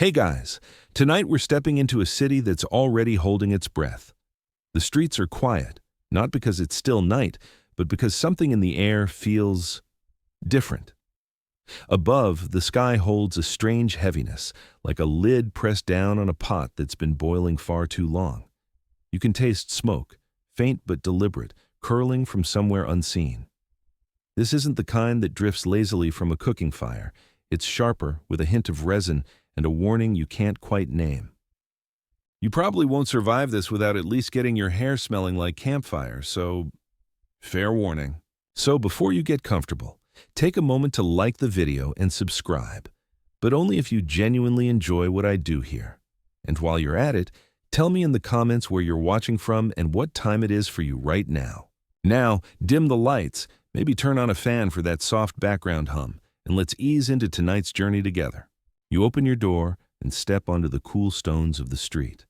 Hey guys, tonight we're stepping into a city that's already holding its breath. The streets are quiet, not because it's still night, but because something in the air feels different. Above, the sky holds a strange heaviness, like a lid pressed down on a pot that's been boiling far too long. You can taste smoke, faint but deliberate, curling from somewhere unseen. This isn't the kind that drifts lazily from a cooking fire. It's sharper, with a hint of resin and a warning you can't quite name. You probably won't survive this without at least getting your hair smelling like campfire, so fair warning. So before you get comfortable, take a moment to like the video and subscribe, but only if you genuinely enjoy what I do here. And while you're at it, tell me in the comments where you're watching from and what time it is for you right now. Now, dim the lights, maybe turn on a fan for that soft background hum, and let's ease into tonight's journey together. You open your door and step onto the cool stones of the street.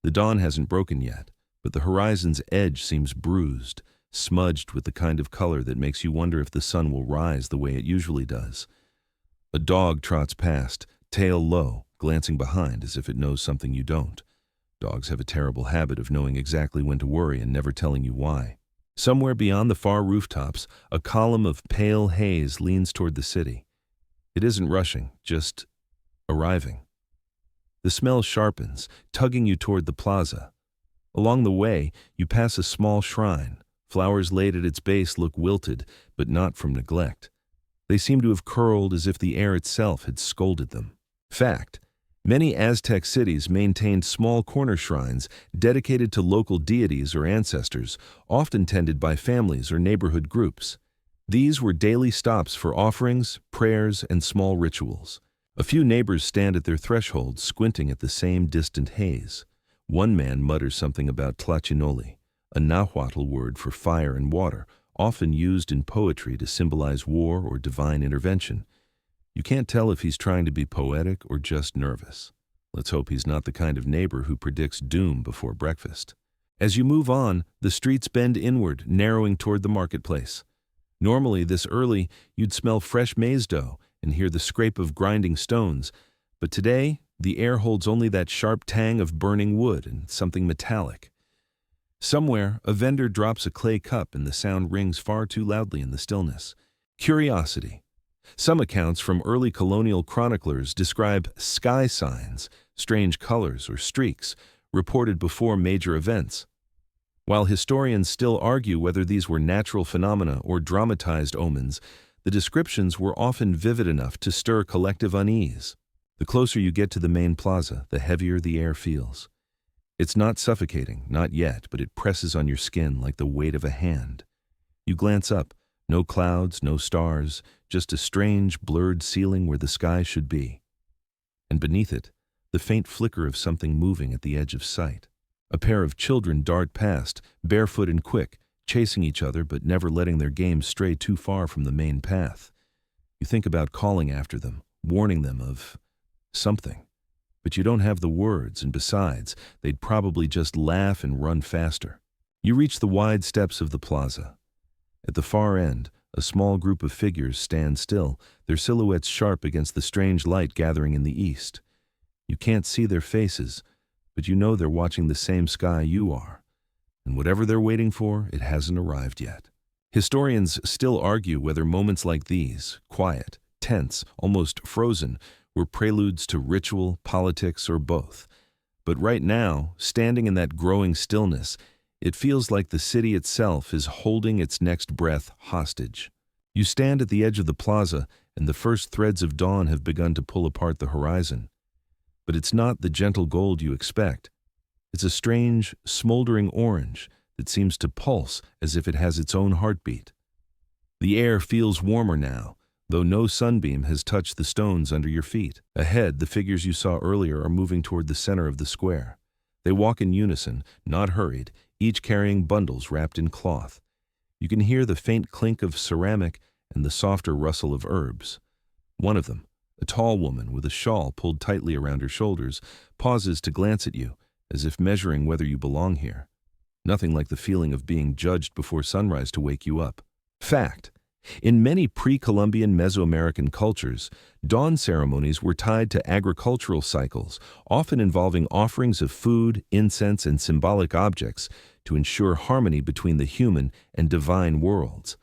The dawn hasn't broken yet, but the horizon's edge seems bruised, smudged with the kind of color that makes you wonder if the sun will rise the way it usually does. A dog trots past, tail low, glancing behind as if it knows something you don't. Dogs have a terrible habit of knowing exactly when to worry and never telling you why. Somewhere beyond the far rooftops, a column of pale haze leans toward the city. It isn't rushing, just arriving. The smell sharpens, tugging you toward the plaza. Along the way, you pass a small shrine. Flowers laid at its base look wilted, but not from neglect. They seem to have curled as if the air itself had scolded them. Fact: many Aztec cities maintained small corner shrines dedicated to local deities or ancestors, often tended by families or neighborhood groups. These were daily stops for offerings, prayers, and small rituals. A few neighbors stand at their thresholds, squinting at the same distant haze. One man mutters something about tlachinoli, a Nahuatl word for fire and water, often used in poetry to symbolize war or divine intervention. You can't tell if he's trying to be poetic or just nervous. Let's hope he's not the kind of neighbor who predicts doom before breakfast. As you move on, the streets bend inward, narrowing toward the marketplace. Normally, this early, you'd smell fresh maize dough and hear the scrape of grinding stones, but today, the air holds only that sharp tang of burning wood and something metallic. Somewhere, a vendor drops a clay cup and the sound rings far too loudly in the stillness. Curiosity. Some accounts from early colonial chroniclers describe sky signs, strange colors or streaks, reported before major events. While historians still argue whether these were natural phenomena or dramatized omens, the descriptions were often vivid enough to stir collective unease. The closer you get to the main plaza, the heavier the air feels. It's not suffocating, not yet, but it presses on your skin like the weight of a hand. You glance up, no clouds, no stars, just a strange, blurred ceiling where the sky should be. And beneath it, the faint flicker of something moving at the edge of sight. A pair of children dart past, barefoot and quick, chasing each other but never letting their game stray too far from the main path. You think about calling after them, warning them of something. But you don't have the words, and besides, they'd probably just laugh and run faster. You reach the wide steps of the plaza. At the far end, a small group of figures stand still, their silhouettes sharp against the strange light gathering in the east. You can't see their faces, but you know they're watching the same sky you are. And whatever they're waiting for, it hasn't arrived yet. Historians still argue whether moments like these, quiet, tense, almost frozen, were preludes to ritual, politics, or both. But right now, standing in that growing stillness, it feels like the city itself is holding its next breath hostage. You stand at the edge of the plaza, and the first threads of dawn have begun to pull apart the horizon. But it's not the gentle gold you expect. It's a strange, smoldering orange that seems to pulse as if it has its own heartbeat. The air feels warmer now, though no sunbeam has touched the stones under your feet. Ahead, the figures you saw earlier are moving toward the center of the square. They walk in unison, not hurried, each carrying bundles wrapped in cloth. You can hear the faint clink of ceramic and the softer rustle of herbs. One of them, a tall woman with a shawl pulled tightly around her shoulders, pauses to glance at you, as if measuring whether you belong here. Nothing like the feeling of being judged before sunrise to wake you up. Fact: In many pre-Columbian Mesoamerican cultures, dawn ceremonies were tied to agricultural cycles, often involving offerings of food, incense, and symbolic objects to ensure harmony between the human and divine worlds.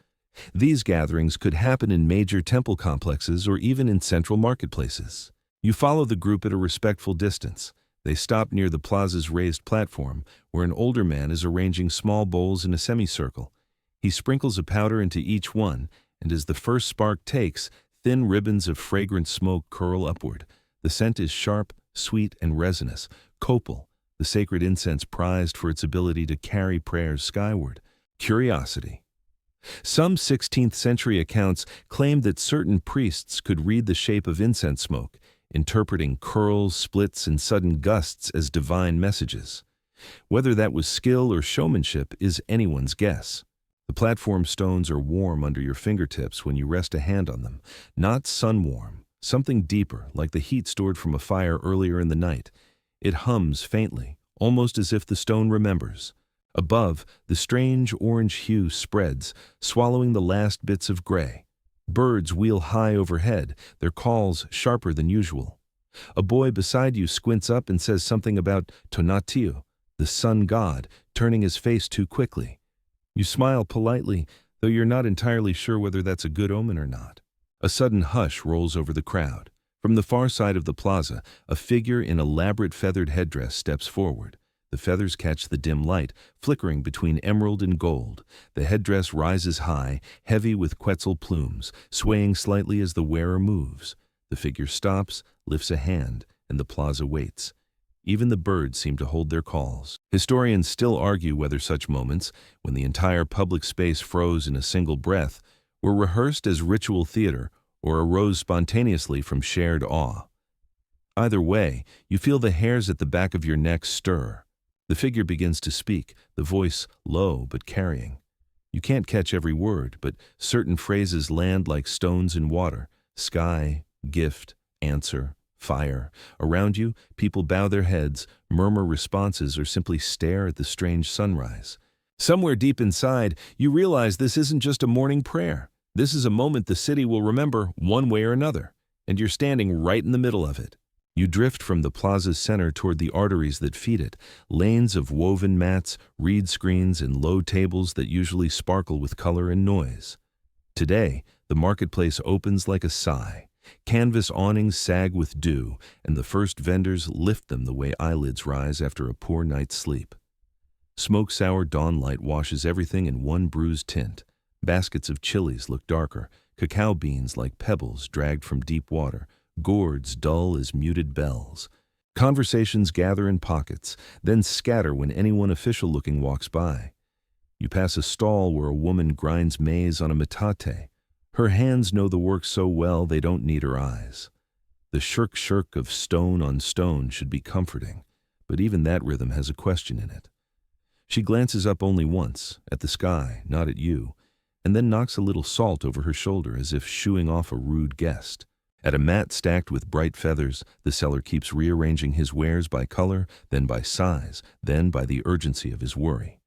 These gatherings could happen in major temple complexes or even in central marketplaces. You follow the group at a respectful distance. They stop near the plaza's raised platform, where an older man is arranging small bowls in a semicircle. He sprinkles a powder into each one, and as the first spark takes, thin ribbons of fragrant smoke curl upward. The scent is sharp, sweet, and resinous. Copal, the sacred incense prized for its ability to carry prayers skyward. Curiosity. Some 16th century accounts claim that certain priests could read the shape of incense smoke, interpreting curls, splits, and sudden gusts as divine messages. Whether that was skill or showmanship is anyone's guess. The platform stones are warm under your fingertips when you rest a hand on them, not sun-warm, something deeper, like the heat stored from a fire earlier in the night. It hums faintly, almost as if the stone remembers. Above, the strange orange hue spreads, swallowing the last bits of gray. Birds wheel high overhead, their calls sharper than usual. A boy beside you squints up and says something about Tonatiuh, the sun god, turning his face too quickly. You smile politely, though you're not entirely sure whether that's a good omen or not. A sudden hush rolls over the crowd. From the far side of the plaza, a figure in elaborate feathered headdress steps forward. The feathers catch the dim light, flickering between emerald and gold. The headdress rises high, heavy with quetzal plumes, swaying slightly as the wearer moves. The figure stops, lifts a hand, and the plaza waits. Even the birds seem to hold their calls. Historians still argue whether such moments, when the entire public space froze in a single breath, were rehearsed as ritual theater or arose spontaneously from shared awe. Either way, you feel the hairs at the back of your neck stir. The figure begins to speak, the voice low but carrying. You can't catch every word, but certain phrases land like stones in water. Sky, gift, answer, fire. Around you, people bow their heads, murmur responses, or simply stare at the strange sunrise. Somewhere deep inside, you realize this isn't just a morning prayer. This is a moment the city will remember one way or another, and you're standing right in the middle of it. You drift from the plaza's center toward the arteries that feed it, lanes of woven mats, reed screens, and low tables that usually sparkle with color and noise. Today, the marketplace opens like a sigh. Canvas awnings sag with dew, and the first vendors lift them the way eyelids rise after a poor night's sleep. Smoke-sour dawn light washes everything in one bruised tint. Baskets of chilies look darker, cacao beans like pebbles dragged from deep water, gourds dull as muted bells. Conversations gather in pockets, then scatter when anyone official-looking walks by. You pass a stall where a woman grinds maize on a metate. Her hands know the work so well they don't need her eyes. The shirk of stone on stone should be comforting, but even that rhythm has a question in it. She glances up only once, at the sky, not at you, and then knocks a little salt over her shoulder as if shooing off a rude guest. At a mat stacked with bright feathers, the seller keeps rearranging his wares by color, then by size, then by the urgency of his worry.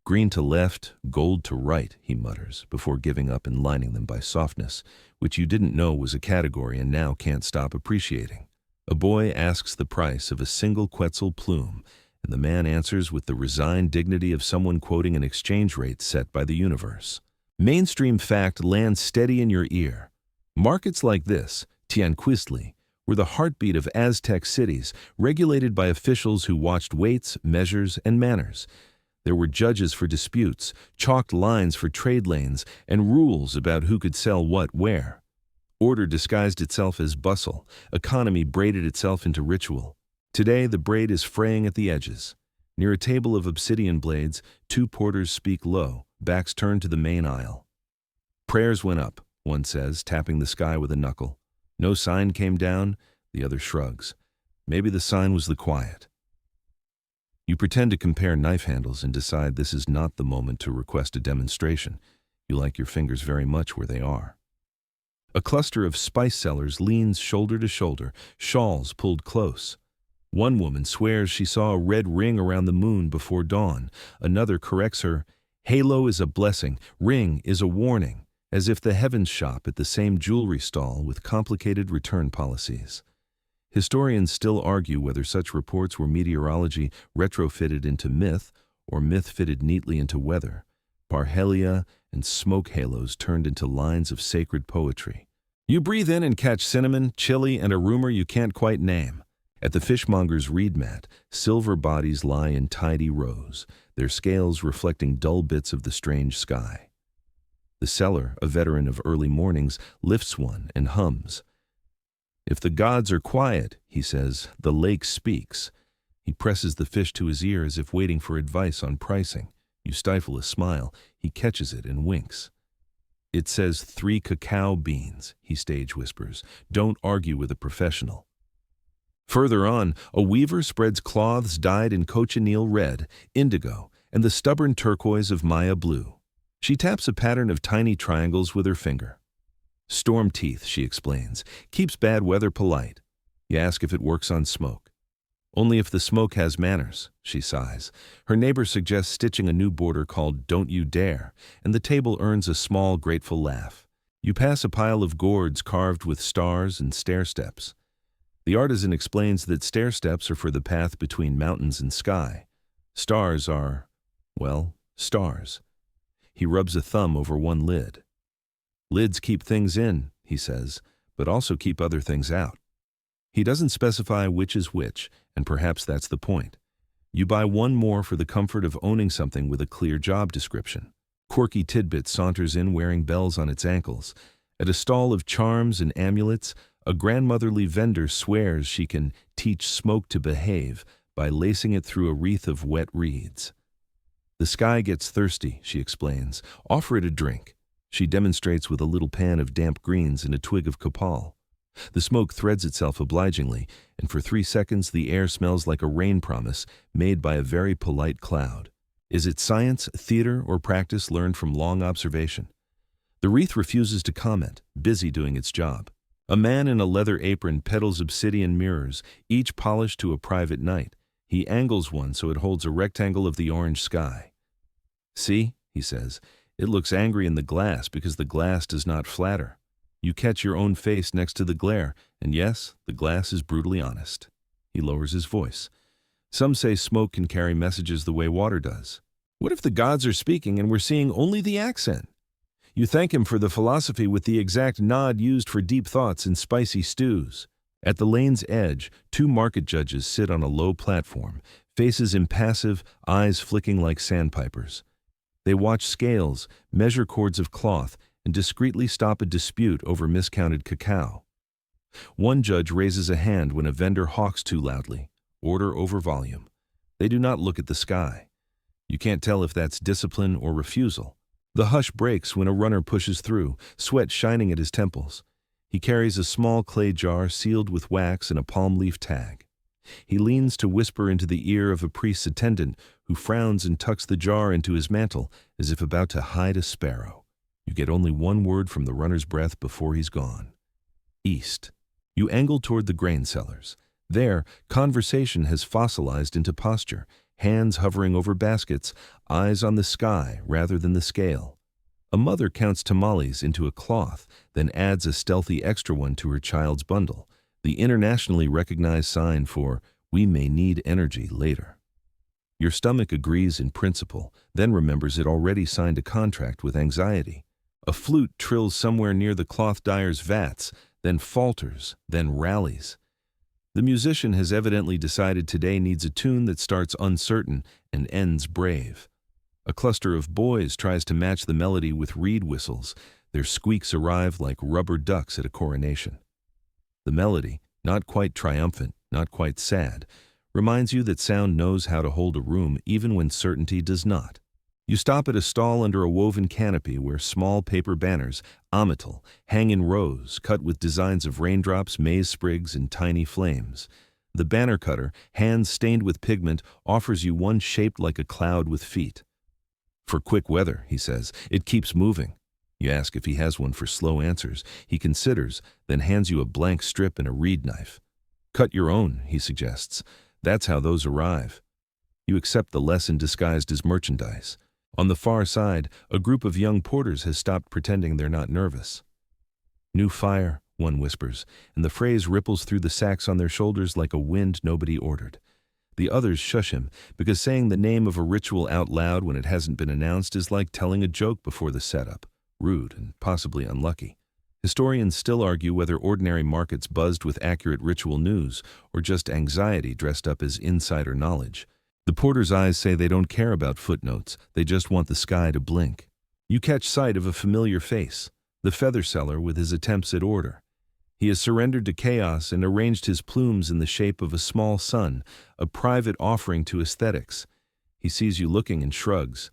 Green to left, gold to right, he mutters, before giving up and lining them by softness, which you didn't know was a category and now can't stop appreciating. A boy asks the price of a single quetzal plume, and the man answers with the resigned dignity of someone quoting an exchange rate set by the universe. Mainstream fact lands steady in your ear. Markets like this, Tianquistli, were the heartbeat of Aztec cities, regulated by officials who watched weights, measures, and manners. There were judges for disputes, chalked lines for trade lanes, and rules about who could sell what where. Order disguised itself as bustle, economy braided itself into ritual. Today, the braid is fraying at the edges. Near a table of obsidian blades, two porters speak low, backs turned to the main aisle. Prayers went up, one says, tapping the sky with a knuckle. No sign came down, the other shrugs. Maybe the sign was the quiet. You pretend to compare knife handles and decide this is not the moment to request a demonstration. You like your fingers very much where they are. A cluster of spice sellers leans shoulder to shoulder, shawls pulled close. One woman swears she saw a red ring around the moon before dawn. Another corrects her, halo is a blessing, ring is a warning, as if the heavens shop at the same jewelry stall with complicated return policies. Historians still argue whether such reports were meteorology retrofitted into myth or myth fitted neatly into weather, parhelia and smoke halos turned into lines of sacred poetry. You breathe in and catch cinnamon, chili, and a rumor you can't quite name. At the fishmonger's reed mat, silver bodies lie in tidy rows, their scales reflecting dull bits of the strange sky. The seller, a veteran of early mornings, lifts one and hums. If the gods are quiet, he says, the lake speaks. He presses the fish to his ear as if waiting for advice on pricing. You stifle a smile. He catches it and winks. It says 3 cacao beans, he stage whispers. Don't argue with a professional. Further on, a weaver spreads cloths dyed in cochineal red, indigo, and the stubborn turquoise of Maya blue. She taps a pattern of tiny triangles with her finger. Storm teeth, she explains, keeps bad weather polite. You ask if it works on smoke. Only if the smoke has manners, she sighs. Her neighbor suggests stitching a new border called Don't You Dare, and the table earns a small, grateful laugh. You pass a pile of gourds carved with stars and stair steps. The artisan explains that stair steps are for the path between mountains and sky. Stars are, well, stars. He rubs a thumb over one lid. Lids keep things in, he says, but also keep other things out. He doesn't specify which is which, and perhaps that's the point. You buy one more for the comfort of owning something with a clear job description. Quirky Tidbit saunters in wearing bells on its ankles. At a stall of charms and amulets, a grandmotherly vendor swears she can teach smoke to behave by lacing it through a wreath of wet reeds. The sky gets thirsty, she explains. Offer it a drink. She demonstrates with a little pan of damp greens and a twig of copal. The smoke threads itself obligingly, and for 3 seconds the air smells like a rain promise made by a very polite cloud. Is it science, theater, or practice learned from long observation? The wreath refuses to comment, busy doing its job. A man in a leather apron peddles obsidian mirrors, each polished to a private night. He angles one so it holds a rectangle of the orange sky. See, he says, it looks angry in the glass because the glass does not flatter. You catch your own face next to the glare, and yes, the glass is brutally honest. He lowers his voice. Some say smoke can carry messages the way water does. What if the gods are speaking and we're seeing only the accent? You thank him for the philosophy with the exact nod used for deep thoughts in spicy stews. At the lane's edge, 2 market judges sit on a low platform, faces impassive, eyes flicking like sandpipers. They watch scales, measure cords of cloth, and discreetly stop a dispute over miscounted cacao. One judge raises a hand when a vendor hawks too loudly. Order over volume. They do not look at the sky. You can't tell if that's discipline or refusal. The hush breaks when a runner pushes through, sweat shining at his temples. He carries a small clay jar sealed with wax and a palm leaf tag. He leans to whisper into the ear of a priest's attendant who frowns and tucks the jar into his mantle as if about to hide a sparrow. You get only one word from the runner's breath before he's gone. East. You angle toward the grain sellers. There, conversation has fossilized into posture, hands hovering over baskets, eyes on the sky rather than the scale. A mother counts tamales into a cloth, then adds a stealthy extra one to her child's bundle, the internationally recognized sign for we may need energy later. Your stomach agrees in principle, then remembers it already signed a contract with anxiety. A flute trills somewhere near the cloth dyer's vats, then falters, then rallies. The musician has evidently decided today needs a tune that starts uncertain and ends brave. A cluster of boys tries to match the melody with reed whistles. Their squeaks arrive like rubber ducks at a coronation. The melody, not quite triumphant, not quite sad, reminds you that sound knows how to hold a room even when certainty does not. You stop at a stall under a woven canopy where small paper banners, amital, hang in rows, cut with designs of raindrops, maize sprigs, and tiny flames. The banner cutter, hands stained with pigment, offers you one shaped like a cloud with feet. For quick weather, he says, it keeps moving. You ask if he has one for slow answers. He considers, then hands you a blank strip and a reed knife. Cut your own, he suggests. That's how those arrive. You accept the lesson disguised as merchandise. On the far side, a group of young porters has stopped pretending they're not nervous. "New fire," one whispers, and the phrase ripples through the sacks on their shoulders like a wind nobody ordered. The others shush him, because saying the name of a ritual out loud when it hasn't been announced is like telling a joke before the setup, rude and possibly unlucky. Historians still argue whether ordinary markets buzzed with accurate ritual news or just anxiety dressed up as insider knowledge. The porter's eyes say they don't care about footnotes, they just want the sky to blink. You catch sight of a familiar face, the feather seller with his attempts at order. He has surrendered to chaos and arranged his plumes in the shape of a small sun, a private offering to aesthetics. He sees you looking and shrugs.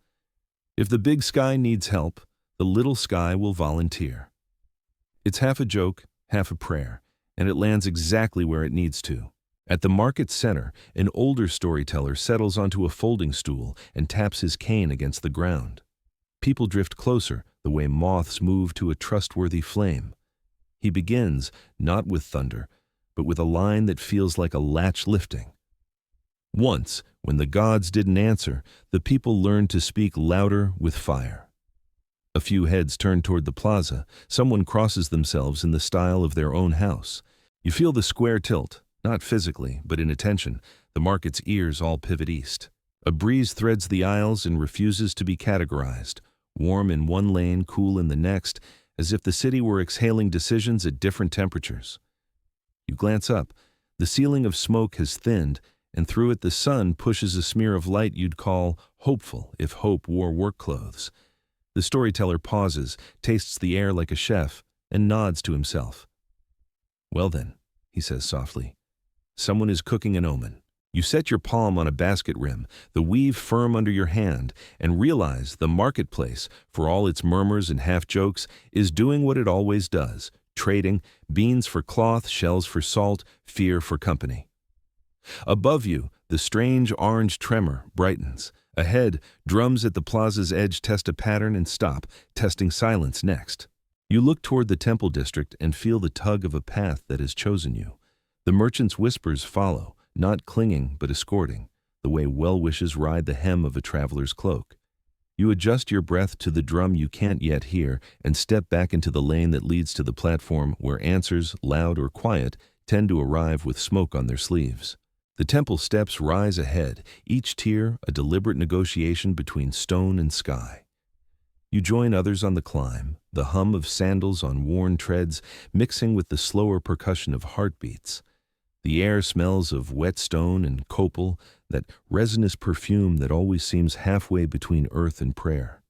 If the big sky needs help, the little sky will volunteer. It's half a joke, half a prayer, and it lands exactly where it needs to. At the market center, an older storyteller settles onto a folding stool and taps his cane against the ground. People drift closer, the way moths move to a trustworthy flame. He begins, not with thunder, but with a line that feels like a latch lifting. Once, when the gods didn't answer, the people learned to speak louder with fire. A few heads turn toward the plaza. Someone crosses themselves in the style of their own house. You feel the square tilt, not physically, but in attention. The market's ears all pivot east. A breeze threads the aisles and refuses to be categorized. Warm in one lane, cool in the next, as if the city were exhaling decisions at different temperatures. You glance up. The ceiling of smoke has thinned, and through it the sun pushes a smear of light you'd call hopeful if hope wore work clothes. The storyteller pauses, tastes the air like a chef, and nods to himself. "Well then," he says softly, "someone is cooking an omen." You set your palm on a basket rim, the weave firm under your hand, and realize the marketplace, for all its murmurs and half-jokes, is doing what it always does, trading, beans for cloth, shells for salt, fear for company. Above you, the strange orange tremor brightens. Ahead, drums at the plaza's edge test a pattern and stop, testing silence next. You look toward the temple district and feel the tug of a path that has chosen you. The merchant's whispers follow, not clinging but escorting, the way well-wishes ride the hem of a traveler's cloak. You adjust your breath to the drum you can't yet hear and step back into the lane that leads to the platform where answers, loud or quiet, tend to arrive with smoke on their sleeves. The temple steps rise ahead, each tier a deliberate negotiation between stone and sky. You join others on the climb, the hum of sandals on worn treads mixing with the slower percussion of heartbeats. The air smells of wet stone and copal, that resinous perfume that always seems halfway between earth and prayer.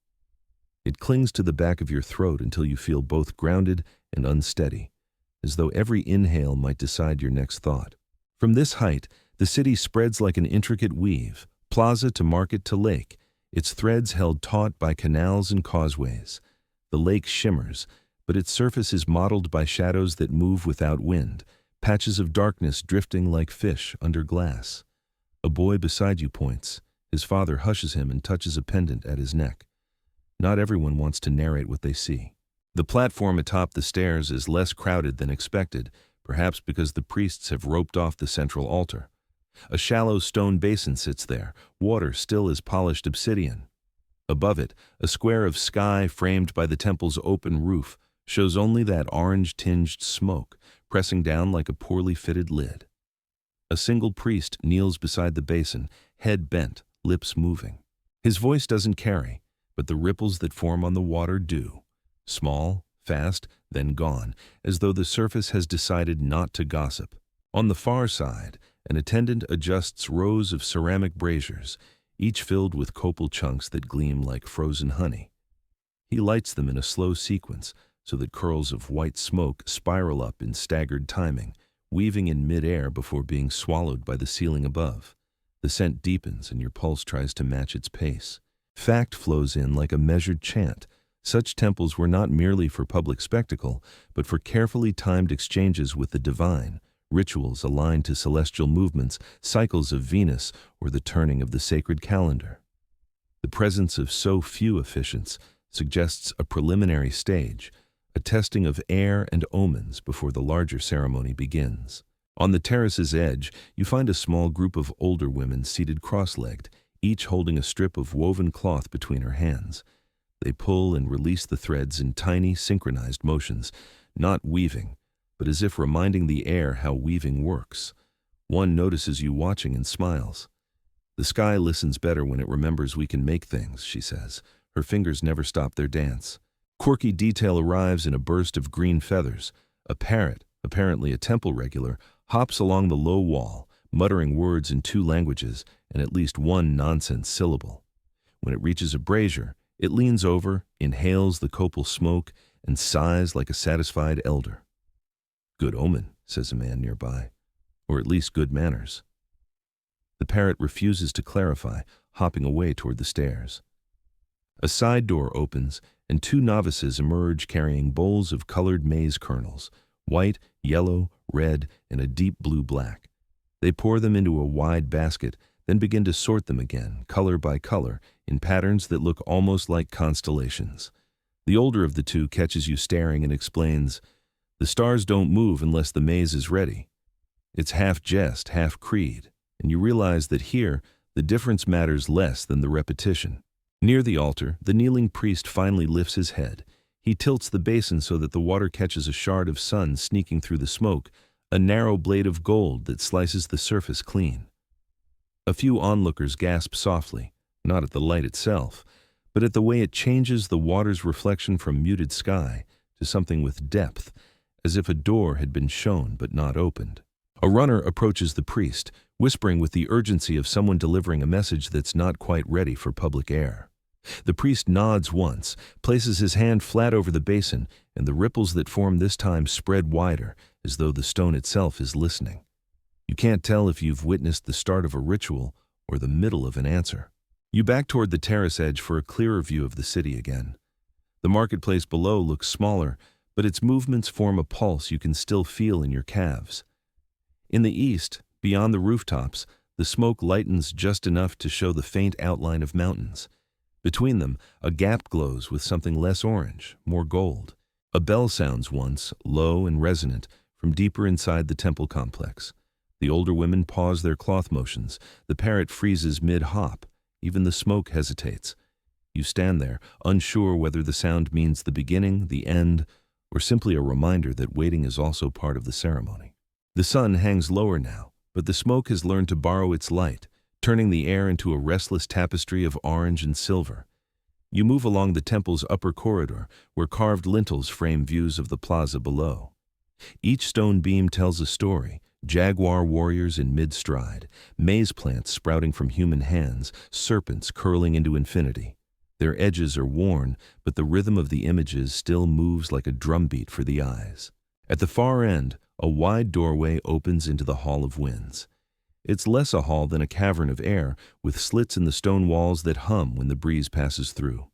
It clings to the back of your throat until you feel both grounded and unsteady, as though every inhale might decide your next thought. From this height, the city spreads like an intricate weave, plaza to market to lake, its threads held taut by canals and causeways. The lake shimmers, but its surface is mottled by shadows that move without wind, patches of darkness drifting like fish under glass. A boy beside you points. His father hushes him and touches a pendant at his neck. Not everyone wants to narrate what they see. The platform atop the stairs is less crowded than expected, perhaps because the priests have roped off the central altar. A shallow stone basin sits there, water still as polished obsidian. Above it, a square of sky framed by the temple's open roof shows only that orange-tinged smoke, pressing down like a poorly fitted lid. A single priest kneels beside the basin, head bent, lips moving. His voice doesn't carry, but the ripples that form on the water do. Small, fast, then gone, as though the surface has decided not to gossip. On the far side, an attendant adjusts rows of ceramic braziers, each filled with copal chunks that gleam like frozen honey. He lights them in a slow sequence, so that curls of white smoke spiral up in staggered timing, weaving in mid-air before being swallowed by the ceiling above. The scent deepens and your pulse tries to match its pace. Fact flows in like a measured chant. Such temples were not merely for public spectacle, but for carefully timed exchanges with the divine, rituals aligned to celestial movements, cycles of Venus, or the turning of the sacred calendar. The presence of so few officiants suggests a preliminary stage, a testing of air and omens before the larger ceremony begins. On the terrace's edge, you find a small group of older women seated cross-legged, each holding a strip of woven cloth between her hands. They pull and release the threads in tiny, synchronized motions, not weaving, but as if reminding the air how weaving works. One notices you watching and smiles. "The sky listens better when it remembers we can make things," she says. Her fingers never stop their dance. Quirky detail arrives in a burst of green feathers. A parrot, apparently a temple regular, hops along the low wall, muttering words in 2 languages and at least 1 nonsense syllable. When it reaches a brazier, it leans over, inhales the copal smoke, and sighs like a satisfied elder. "Good omen," says a man nearby, "or at least good manners." The parrot refuses to clarify, hopping away toward the stairs. A side door opens, and 2 novices emerge carrying bowls of colored maize kernels, white, yellow, red, and a deep blue-black. They pour them into a wide basket, then begin to sort them again, color by color, in patterns that look almost like constellations. The older of the 2 catches you staring and explains, "The stars don't move unless the maize is ready." It's half jest, half creed, and you realize that here, the difference matters less than the repetition. Near the altar, the kneeling priest finally lifts his head. He tilts the basin so that the water catches a shard of sun sneaking through the smoke, a narrow blade of gold that slices the surface clean. A few onlookers gasp softly, not at the light itself, but at the way it changes the water's reflection from muted sky to something with depth, as if a door had been shown but not opened. A runner approaches the priest, whispering with the urgency of someone delivering a message that's not quite ready for public air. The priest nods once, places his hand flat over the basin, and the ripples that form this time spread wider, as though the stone itself is listening. You can't tell if you've witnessed the start of a ritual or the middle of an answer. You back toward the terrace edge for a clearer view of the city again. The marketplace below looks smaller, but its movements form a pulse you can still feel in your calves. In the east, beyond the rooftops, the smoke lightens just enough to show the faint outline of mountains. Between them, a gap glows with something less orange, more gold. A bell sounds once, low and resonant, from deeper inside the temple complex. The older women pause their cloth motions. The parrot freezes mid-hop. Even the smoke hesitates. You stand there, unsure whether the sound means the beginning, the end, or simply a reminder that waiting is also part of the ceremony. The sun hangs lower now, but the smoke has learned to borrow its light, turning the air into a restless tapestry of orange and silver. You move along the temple's upper corridor, where carved lintels frame views of the plaza below. Each stone beam tells a story: jaguar warriors in mid-stride, maize plants sprouting from human hands, serpents curling into infinity. Their edges are worn, but the rhythm of the images still moves like a drumbeat for the eyes. At the far end, a wide doorway opens into the Hall of Winds. It's less a hall than a cavern of air, with slits in the stone walls that hum when the breeze passes through.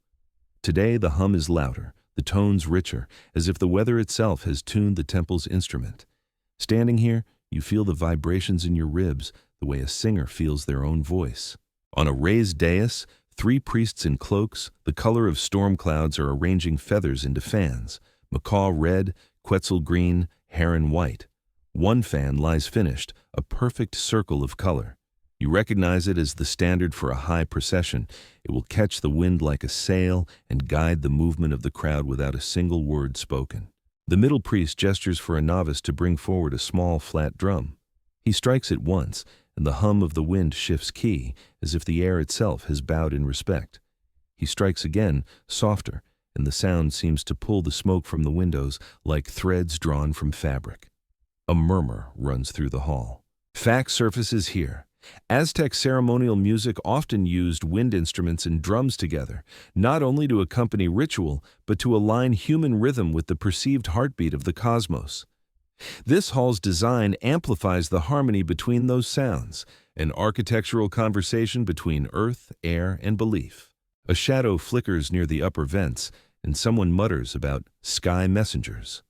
Today the hum is louder, the tones richer, as if the weather itself has tuned the temple's instrument. Standing here, you feel the vibrations in your ribs, the way a singer feels their own voice. On a raised dais, 3 priests in cloaks, the color of storm clouds, are arranging feathers into fans: macaw red, quetzal green, heron white. One fan lies finished, a perfect circle of color. You recognize it as the standard for a high procession. It will catch the wind like a sail and guide the movement of the crowd without a single word spoken. The middle priest gestures for a novice to bring forward a small, flat drum. He strikes it once, and the hum of the wind shifts key, as if the air itself has bowed in respect. He strikes again, softer, and the sound seems to pull the smoke from the windows like threads drawn from fabric. A murmur runs through the hall. Fact surfaces here. Aztec ceremonial music often used wind instruments and drums together, not only to accompany ritual, but to align human rhythm with the perceived heartbeat of the cosmos. This hall's design amplifies the harmony between those sounds, an architectural conversation between earth, air, and belief. A shadow flickers near the upper vents, and someone mutters about sky messengers.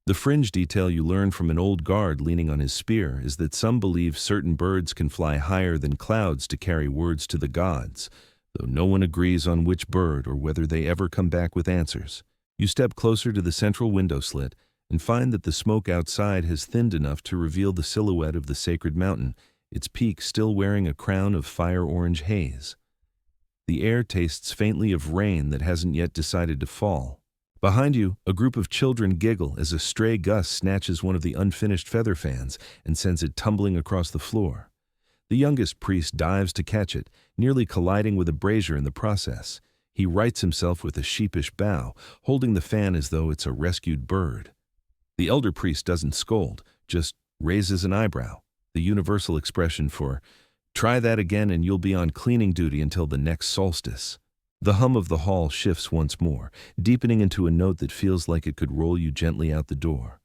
The fringe detail you learn from an old guard leaning on his spear is that some believe certain birds can fly higher than clouds to carry words to the gods, though no one agrees on which bird or whether they ever come back with answers. You step closer to the central window slit and find that the smoke outside has thinned enough to reveal the silhouette of the sacred mountain, its peak still wearing a crown of fire-orange haze. The air tastes faintly of rain that hasn't yet decided to fall. Behind you, a group of children giggle as a stray gust snatches one of the unfinished feather fans and sends it tumbling across the floor. The youngest priest dives to catch it, nearly colliding with a brazier in the process. He rights himself with a sheepish bow, holding the fan as though it's a rescued bird. The elder priest doesn't scold, just raises an eyebrow, the universal expression for, "Try that again and you'll be on cleaning duty until the next solstice." The hum of the hall shifts once more, deepening into a note that feels like it could roll you gently out the door.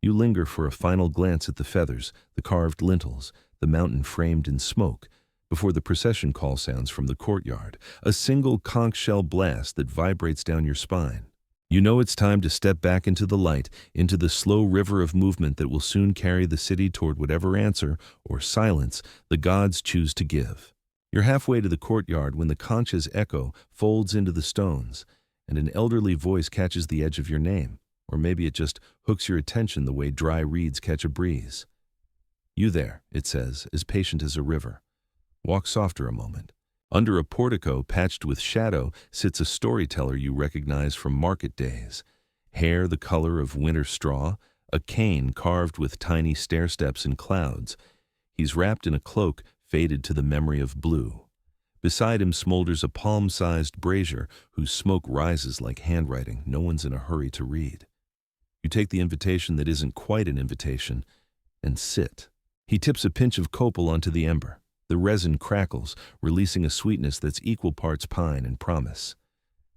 You linger for a final glance at the feathers, the carved lintels, the mountain framed in smoke, before the procession call sounds from the courtyard, a single conch shell blast that vibrates down your spine. You know it's time to step back into the light, into the slow river of movement that will soon carry the city toward whatever answer, or silence, the gods choose to give. You're halfway to the courtyard when the conch's echo folds into the stones, and an elderly voice catches the edge of your name, or maybe it just hooks your attention the way dry reeds catch a breeze. "You there," it says, as patient as a river. "Walk softer a moment." Under a portico patched with shadow sits a storyteller you recognize from market days. Hair the color of winter straw, a cane carved with tiny stairsteps and clouds. He's wrapped in a cloak faded to the memory of blue. Beside him smolders a palm-sized brazier whose smoke rises like handwriting no one's in a hurry to read. You take the invitation that isn't quite an invitation and sit. He tips a pinch of copal onto the ember. The resin crackles, releasing a sweetness that's equal parts pine and promise.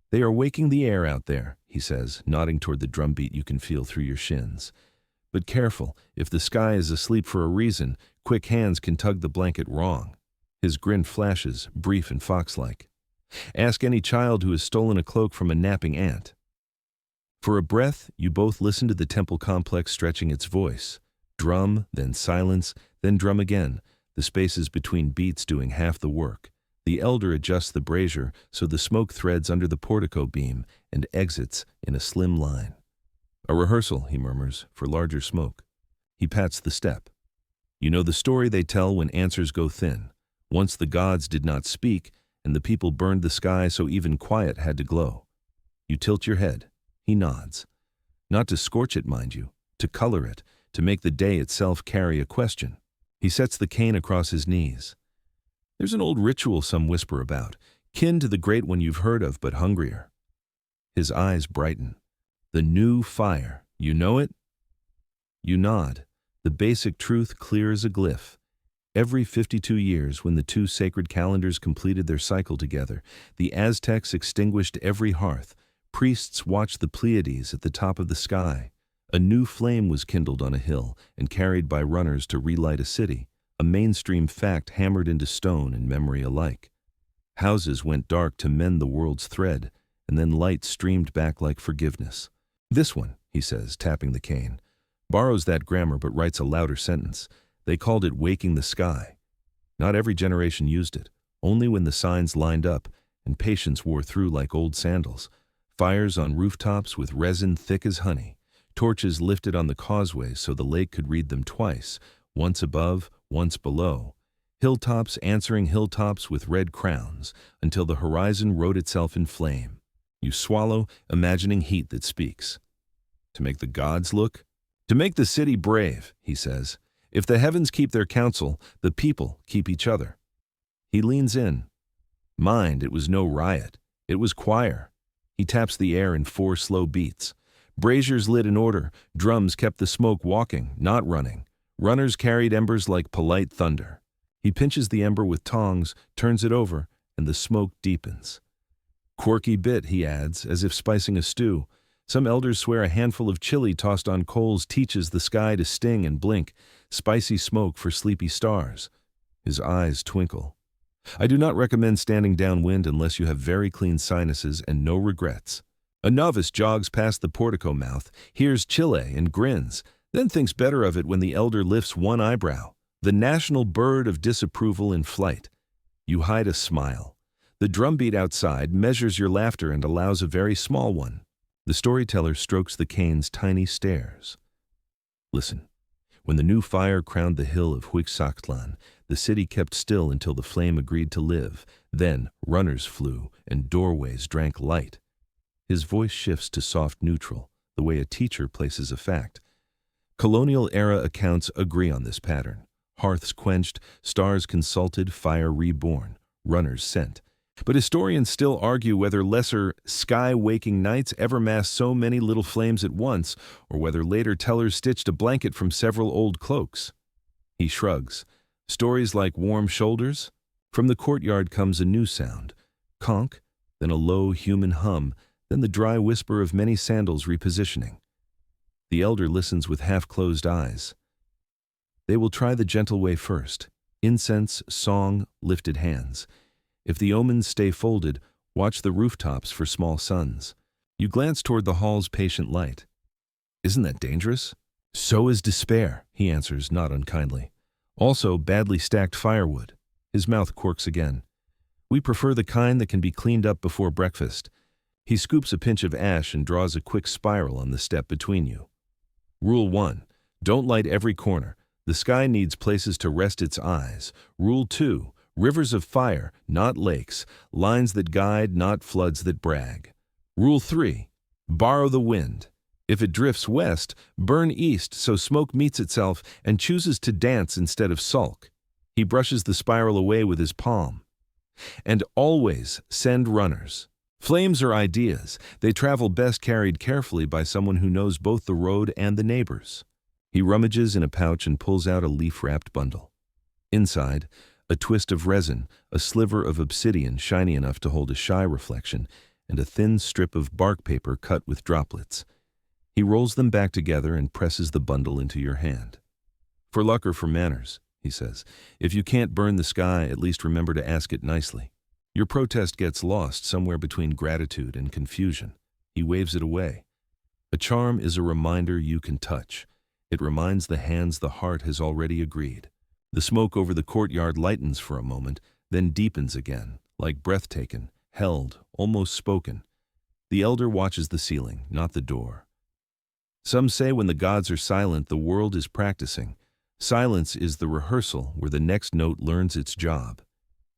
"They are waking the air out there," he says, nodding toward the drumbeat you can feel through your shins. "But careful, if the sky is asleep for a reason, quick hands can tug the blanket wrong." His grin flashes, brief and fox-like. Ask any child who has stolen a cloak from a napping ant. For a breath, you both listen to the temple complex stretching its voice. Drum, then silence, then drum again, the spaces between beats doing half the work. The elder adjusts the brazier so the smoke threads under the portico beam and exits in a slim line. "A rehearsal," he murmurs, "for larger smoke." He pats the step. You know the story they tell when answers go thin. Once the gods did not speak, and the people burned the sky so even quiet had to glow. You tilt your head. He nods. Not to scorch it, mind you, to color it, to make the day itself carry a question. He sets the cane across his knees. "There's an old ritual some whisper about, kin to the great one you've heard of, but hungrier." His eyes brighten. "The new fire. You know it?" You nod. The basic truth clear as a glyph. Every 52 years, when the two sacred calendars completed their cycle together, the Aztecs extinguished every hearth. Priests watched the Pleiades at the top of the sky. A new flame was kindled on a hill and carried by runners to relight a city, a mainstream fact hammered into stone and memory alike. Houses went dark to mend the world's thread, and then light streamed back like forgiveness. "This one," he says, tapping the cane, borrows that grammar but writes a louder sentence. They called it waking the sky. Not every generation used it, only when the signs lined up and patience wore through like old sandals. Fires on rooftops with resin thick as honey. Torches lifted on the causeways so the lake could read them twice, once above, once below. Hilltops answering hilltops with red crowns, until the horizon wrote itself in flame. You swallow, imagining heat that speaks. "To make the gods look? To make the city brave," he says. "If the heavens keep their counsel, the people keep each other." He leans in. Mind, it was no riot. It was choir. He taps the air in 4 slow beats. Braziers lit in order, drums kept the smoke walking, not running. Runners carried embers like polite thunder. He pinches the ember with tongs, turns it over, and the smoke deepens. "Quirky bit," he adds, as if spicing a stew. "Some elders swear a handful of chili tossed on coals teaches the sky to sting and blink, spicy smoke for sleepy stars." His eyes twinkle. "I do not recommend standing downwind unless you have very clean sinuses and no regrets." A novice jogs past the portico mouth, hears Chile and grins, then thinks better of it when the elder lifts one eyebrow. The national bird of disapproval in flight. You hide a smile. The drumbeat outside measures your laughter and allows a very small one. The storyteller strokes the cane's tiny stairs. "Listen, When the new fire crowned the hill of Huixactlan, the city kept still until the flame agreed to live. Then runners flew, and doorways drank light. His voice shifts to soft neutral, the way a teacher places a fact. Colonial-era accounts agree on this pattern. Hearths quenched, stars consulted, fire reborn, runners sent. But historians still argue whether lesser sky-waking nights ever massed so many little flames at once, or whether later tellers stitched a blanket from several old cloaks. He shrugs. Stories like warm shoulders? From the courtyard comes a new sound. Conk, then a low human hum, then the dry whisper of many sandals repositioning. The elder listens with half-closed eyes. They will try the gentle way first. Incense, song, lifted hands. If the omens stay folded, watch the rooftops for small suns. You glance toward the hall's patient light. Isn't that dangerous? So is despair, he answers, not unkindly. Also badly stacked firewood. His mouth quirks again. We prefer the kind that can be cleaned up before breakfast. He scoops a pinch of ash and draws a quick spiral on the step between you. Rule 1. Don't light every corner. The sky needs places to rest its eyes. Rule 2. Rivers of fire, not lakes. Lines that guide, not floods that brag. Rule 3. Borrow the wind. If it drifts west, burn east so smoke meets itself and chooses to dance instead of sulk. He brushes the spiral away with his palm. And always send runners. Flames are ideas. They travel best carried carefully by someone who knows both the road and the neighbors. He rummages in a pouch and pulls out a leaf-wrapped bundle. Inside, a twist of resin, a sliver of obsidian shiny enough to hold a shy reflection, and a thin strip of bark paper cut with droplets. He rolls them back together and presses the bundle into your hand. For luck or for manners, he says. If you can't burn the sky, at least remember to ask it nicely. Your protest gets lost somewhere between gratitude and confusion. He waves it away. A charm is a reminder you can touch. It reminds the hands the heart has already agreed. The smoke over the courtyard lightens for a moment, then deepens again, like breath taken, held, almost spoken. The elder watches the ceiling, not the door. Some say when the gods are silent, the world is practicing. Silence is the rehearsal where the next note learns its job.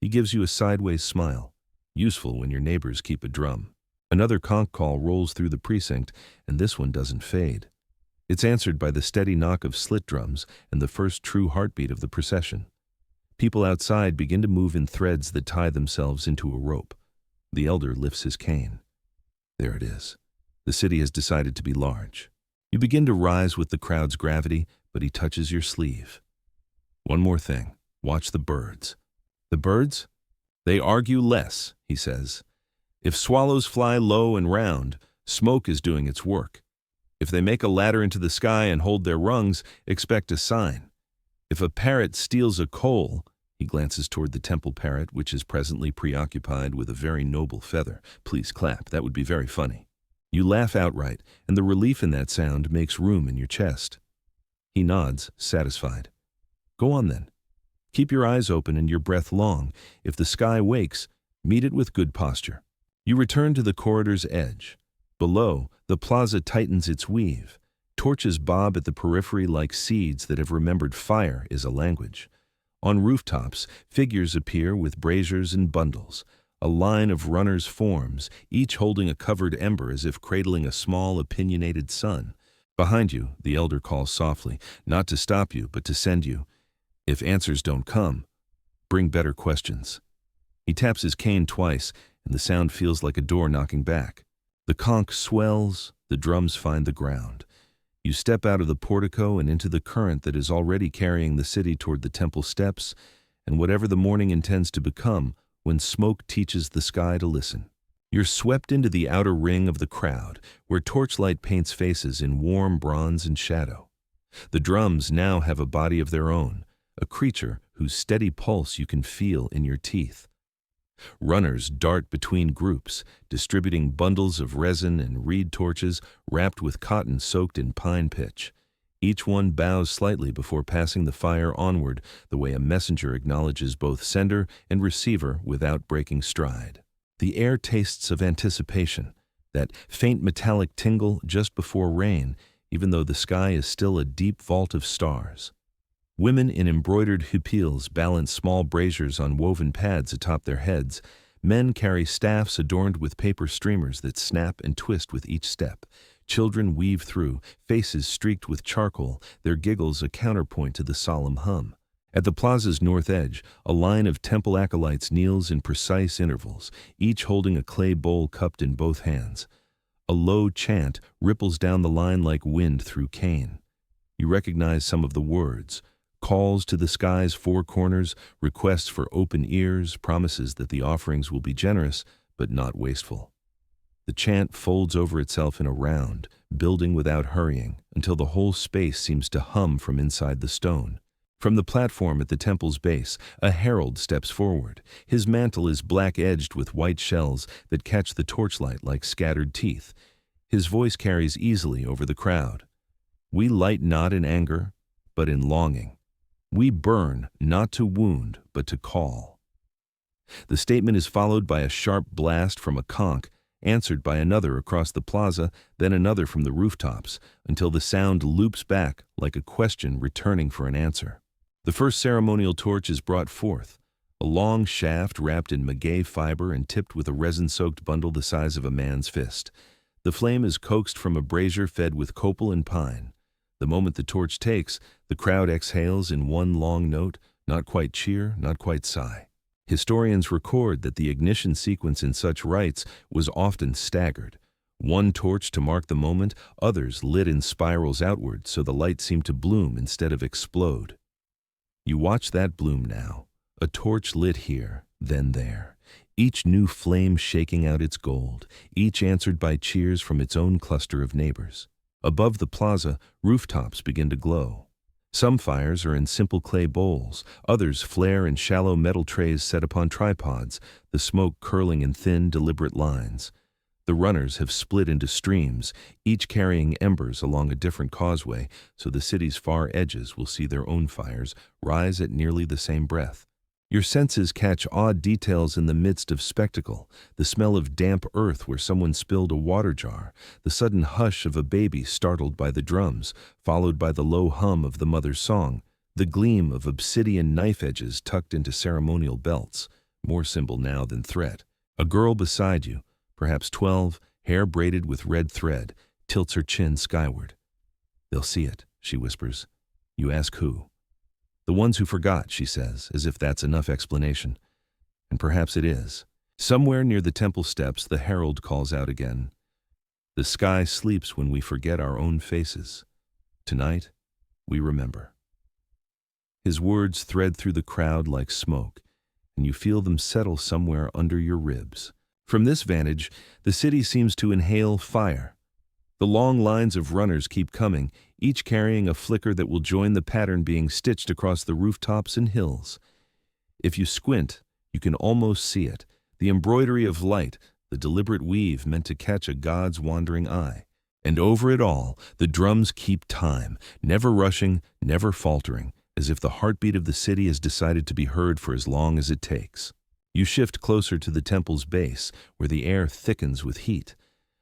He gives you a sideways smile, useful when your neighbors keep a drum. Another conch call rolls through the precinct, and this one doesn't fade. It's answered by the steady knock of slit drums and the first true heartbeat of the procession. People outside begin to move in threads that tie themselves into a rope. The elder lifts his cane. There it is. The city has decided to be large. You begin to rise with the crowd's gravity, but he touches your sleeve. One more thing. Watch the birds. The birds? They argue less, he says. If swallows fly low and round, smoke is doing its work. If they make a ladder into the sky and hold their rungs, expect a sign. If a parrot steals a coal, he glances toward the temple parrot, which is presently preoccupied with a very noble feather. Please clap, that would be very funny. You laugh outright, and the relief in that sound makes room in your chest. He nods, satisfied. Go on then. Keep your eyes open and your breath long. If the sky wakes, meet it with good posture. You return to the corridor's edge. Below, the plaza tightens its weave. Torches bob at the periphery like seeds that have remembered fire is a language. On rooftops, figures appear with braziers and bundles. A line of runners forms, each holding a covered ember as if cradling a small, opinionated sun. Behind you, the elder calls softly, not to stop you, but to send you. If answers don't come, bring better questions. He taps his cane twice, and the sound feels like a door knocking back. The conch swells, the drums find the ground. You step out of the portico and into the current that is already carrying the city toward the temple steps, and whatever the morning intends to become when smoke teaches the sky to listen. You're swept into the outer ring of the crowd, where torchlight paints faces in warm bronze and shadow. The drums now have a body of their own, a creature whose steady pulse you can feel in your teeth. Runners dart between groups, distributing bundles of resin and reed torches wrapped with cotton soaked in pine pitch. Each one bows slightly before passing the fire onward, the way a messenger acknowledges both sender and receiver without breaking stride. The air tastes of anticipation, that faint metallic tingle just before rain. even though the sky is still a deep vault of stars. Women in embroidered huipils balance small braziers on woven pads atop their heads. Men carry staffs adorned with paper streamers that snap and twist with each step. Children weave through, faces streaked with charcoal, their giggles a counterpoint to the solemn hum. At the plaza's north edge, a line of temple acolytes kneels in precise intervals, each holding a clay bowl cupped in both hands. A low chant ripples down the line like wind through cane. You recognize some of the words: calls to the sky's four corners, requests for open ears, promises that the offerings will be generous but not wasteful. The chant folds over itself in a round, building without hurrying, until the whole space seems to hum from inside the stone. From the platform at the temple's base, a herald steps forward. His mantle is black-edged with white shells that catch the torchlight like scattered teeth. His voice carries easily over the crowd. We light not in anger, but in longing. We burn not to wound, but to call. The statement is followed by a sharp blast from a conch, answered by another across the plaza, then another from the rooftops, until the sound loops back like a question returning for an answer. The first ceremonial torch is brought forth, a long shaft wrapped in maguey fiber and tipped with a resin-soaked bundle the size of a man's fist. The flame is coaxed from a brazier fed with copal and pine. The moment the torch takes, the crowd exhales in one long note, not quite cheer, not quite sigh. Historians record that the ignition sequence in such rites was often staggered. One torch to mark the moment, others lit in spirals outward so the light seemed to bloom instead of explode. You watch that bloom now, a torch lit here, then there, each new flame shaking out its gold, each answered by cheers from its own cluster of neighbors. Above the plaza, rooftops begin to glow. Some fires are in simple clay bowls, others flare in shallow metal trays set upon tripods, the smoke curling in thin, deliberate lines. The runners have split into streams, each carrying embers along a different causeway, so the city's far edges will see their own fires rise at nearly the same breath. Your senses catch odd details in the midst of spectacle, the smell of damp earth where someone spilled a water jar, the sudden hush of a baby startled by the drums, followed by the low hum of the mother's song, the gleam of obsidian knife edges tucked into ceremonial belts, more symbol now than threat. A girl beside you, perhaps 12, hair braided with red thread, tilts her chin skyward. "They'll see it," she whispers. You ask who. "The ones who forgot," she says, as if that's enough explanation. And perhaps it is. Somewhere near the temple steps, the herald calls out again. The sky sleeps when we forget our own faces. Tonight, we remember. His words thread through the crowd like smoke, and you feel them settle somewhere under your ribs. From this vantage, the city seems to inhale fire. The long lines of runners keep coming, each carrying a flicker that will join the pattern being stitched across the rooftops and hills. If you squint, you can almost see it, the embroidery of light, the deliberate weave meant to catch a god's wandering eye. And over it all, the drums keep time, never rushing, never faltering, as if the heartbeat of the city has decided to be heard for as long as it takes. You shift closer to the temple's base, where the air thickens with heat.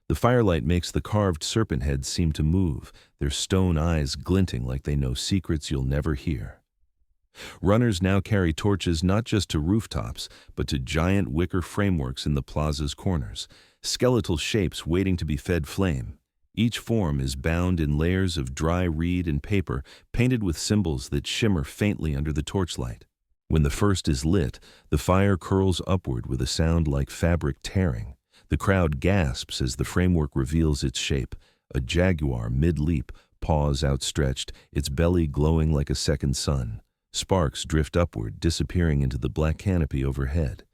The firelight makes the carved serpent heads seem to move, their stone eyes glinting like they know secrets you'll never hear. Runners now carry torches not just to rooftops, but to giant wicker frameworks in the plaza's corners, skeletal shapes waiting to be fed flame. Each form is bound in layers of dry reed and paper, painted with symbols that shimmer faintly under the torchlight. When the first is lit, the fire curls upward with a sound like fabric tearing. The crowd gasps as the framework reveals its shape, a jaguar mid-leap, paws outstretched, its belly glowing like a second sun. Sparks drift upward, disappearing into the black canopy overhead.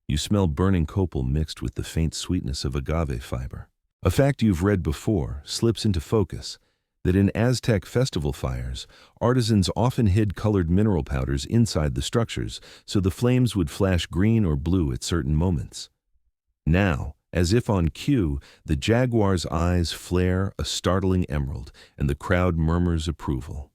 You smell burning copal mixed with the faint sweetness of agave fiber. A fact you've read before slips into focus, that in Aztec festival fires, artisans often hid colored mineral powders inside the structures so the flames would flash green or blue at certain moments. Now, as if on cue, the jaguar's eyes flare a startling emerald, and the crowd murmurs approval.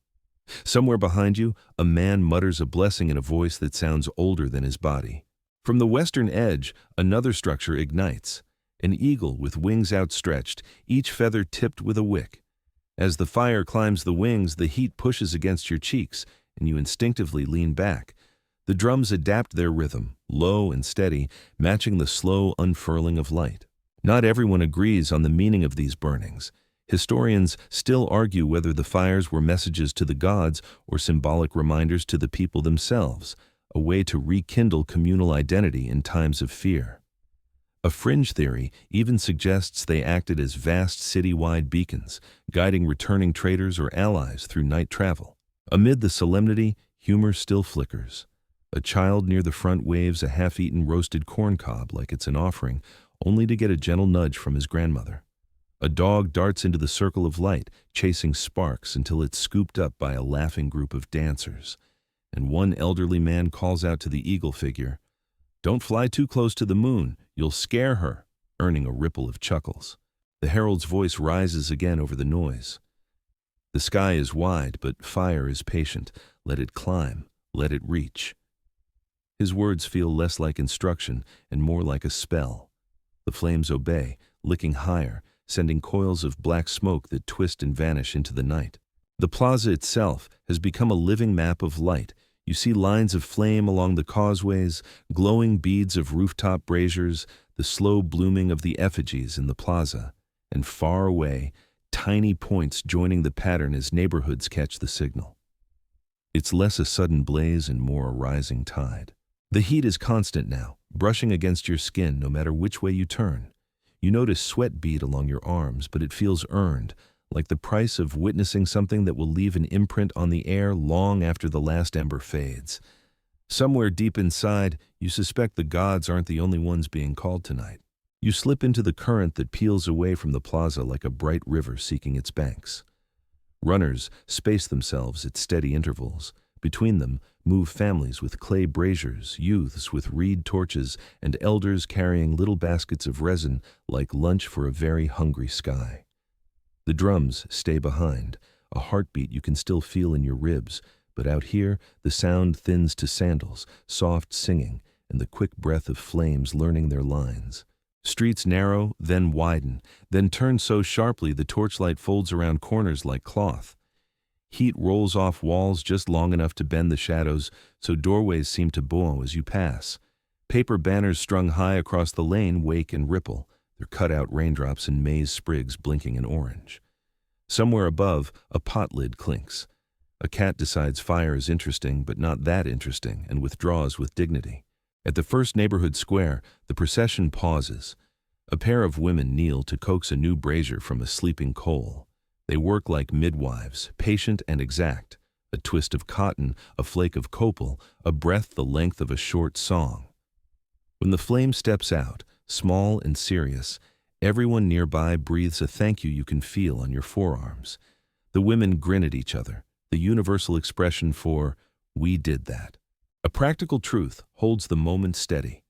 Somewhere behind you, a man mutters a blessing in a voice that sounds older than his body. From the western edge, another structure ignites, an eagle with wings outstretched, each feather tipped with a wick. As the fire climbs the wings, the heat pushes against your cheeks, and you instinctively lean back. The drums adapt their rhythm, low and steady, matching the slow unfurling of light. Not everyone agrees on the meaning of these burnings. Historians still argue whether the fires were messages to the gods or symbolic reminders to the people themselves, a way to rekindle communal identity in times of fear. A fringe theory even suggests they acted as vast city-wide beacons, guiding returning traders or allies through night travel. Amid the solemnity, humor still flickers. A child near the front waves a half-eaten roasted corn cob like it's an offering, only to get a gentle nudge from his grandmother. A dog darts into the circle of light, chasing sparks until it's scooped up by a laughing group of dancers. And one elderly man calls out to the eagle figure, "Don't fly too close to the moon, you'll scare her," earning a ripple of chuckles. The herald's voice rises again over the noise. The sky is wide, but fire is patient. Let it climb, let it reach. His words feel less like instruction and more like a spell. The flames obey, licking higher, sending coils of black smoke that twist and vanish into the night. The plaza itself has become a living map of light. You see lines of flame along the causeways, glowing beads of rooftop braziers, the slow blooming of the effigies in the plaza, and far away, tiny points joining the pattern as neighborhoods catch the signal. It's less a sudden blaze and more a rising tide. The heat is constant now, brushing against your skin no matter which way you turn. You notice sweat bead along your arms, but it feels earned, like the price of witnessing something that will leave an imprint on the air long after the last ember fades. Somewhere deep inside, you suspect the gods aren't the only ones being called tonight. You slip into the current that peels away from the plaza like a bright river seeking its banks. Runners space themselves at steady intervals. Between them move families with clay braziers, youths with reed torches, and elders carrying little baskets of resin like lunch for a very hungry sky. The drums stay behind, a heartbeat you can still feel in your ribs, but out here the sound thins to sandals, soft singing, and the quick breath of flames learning their lines. Streets narrow, then widen, then turn so sharply the torchlight folds around corners like cloth. Heat rolls off walls just long enough to bend the shadows, so doorways seem to bow as you pass. Paper banners strung high across the lane wake and ripple, their cut-out raindrops and maize sprigs blinking in orange. Somewhere above, a pot lid clinks. A cat decides fire is interesting, but not that interesting, and withdraws with dignity. At the first neighborhood square, the procession pauses. A pair of women kneel to coax a new brazier from a sleeping coal. They work like midwives, patient and exact. A twist of cotton, a flake of copal, a breath the length of a short song. When the flame steps out, small and serious, everyone nearby breathes a thank you can feel on your forearms. The women grin at each other, the universal expression for, "We did that." A practical truth holds the moment steady.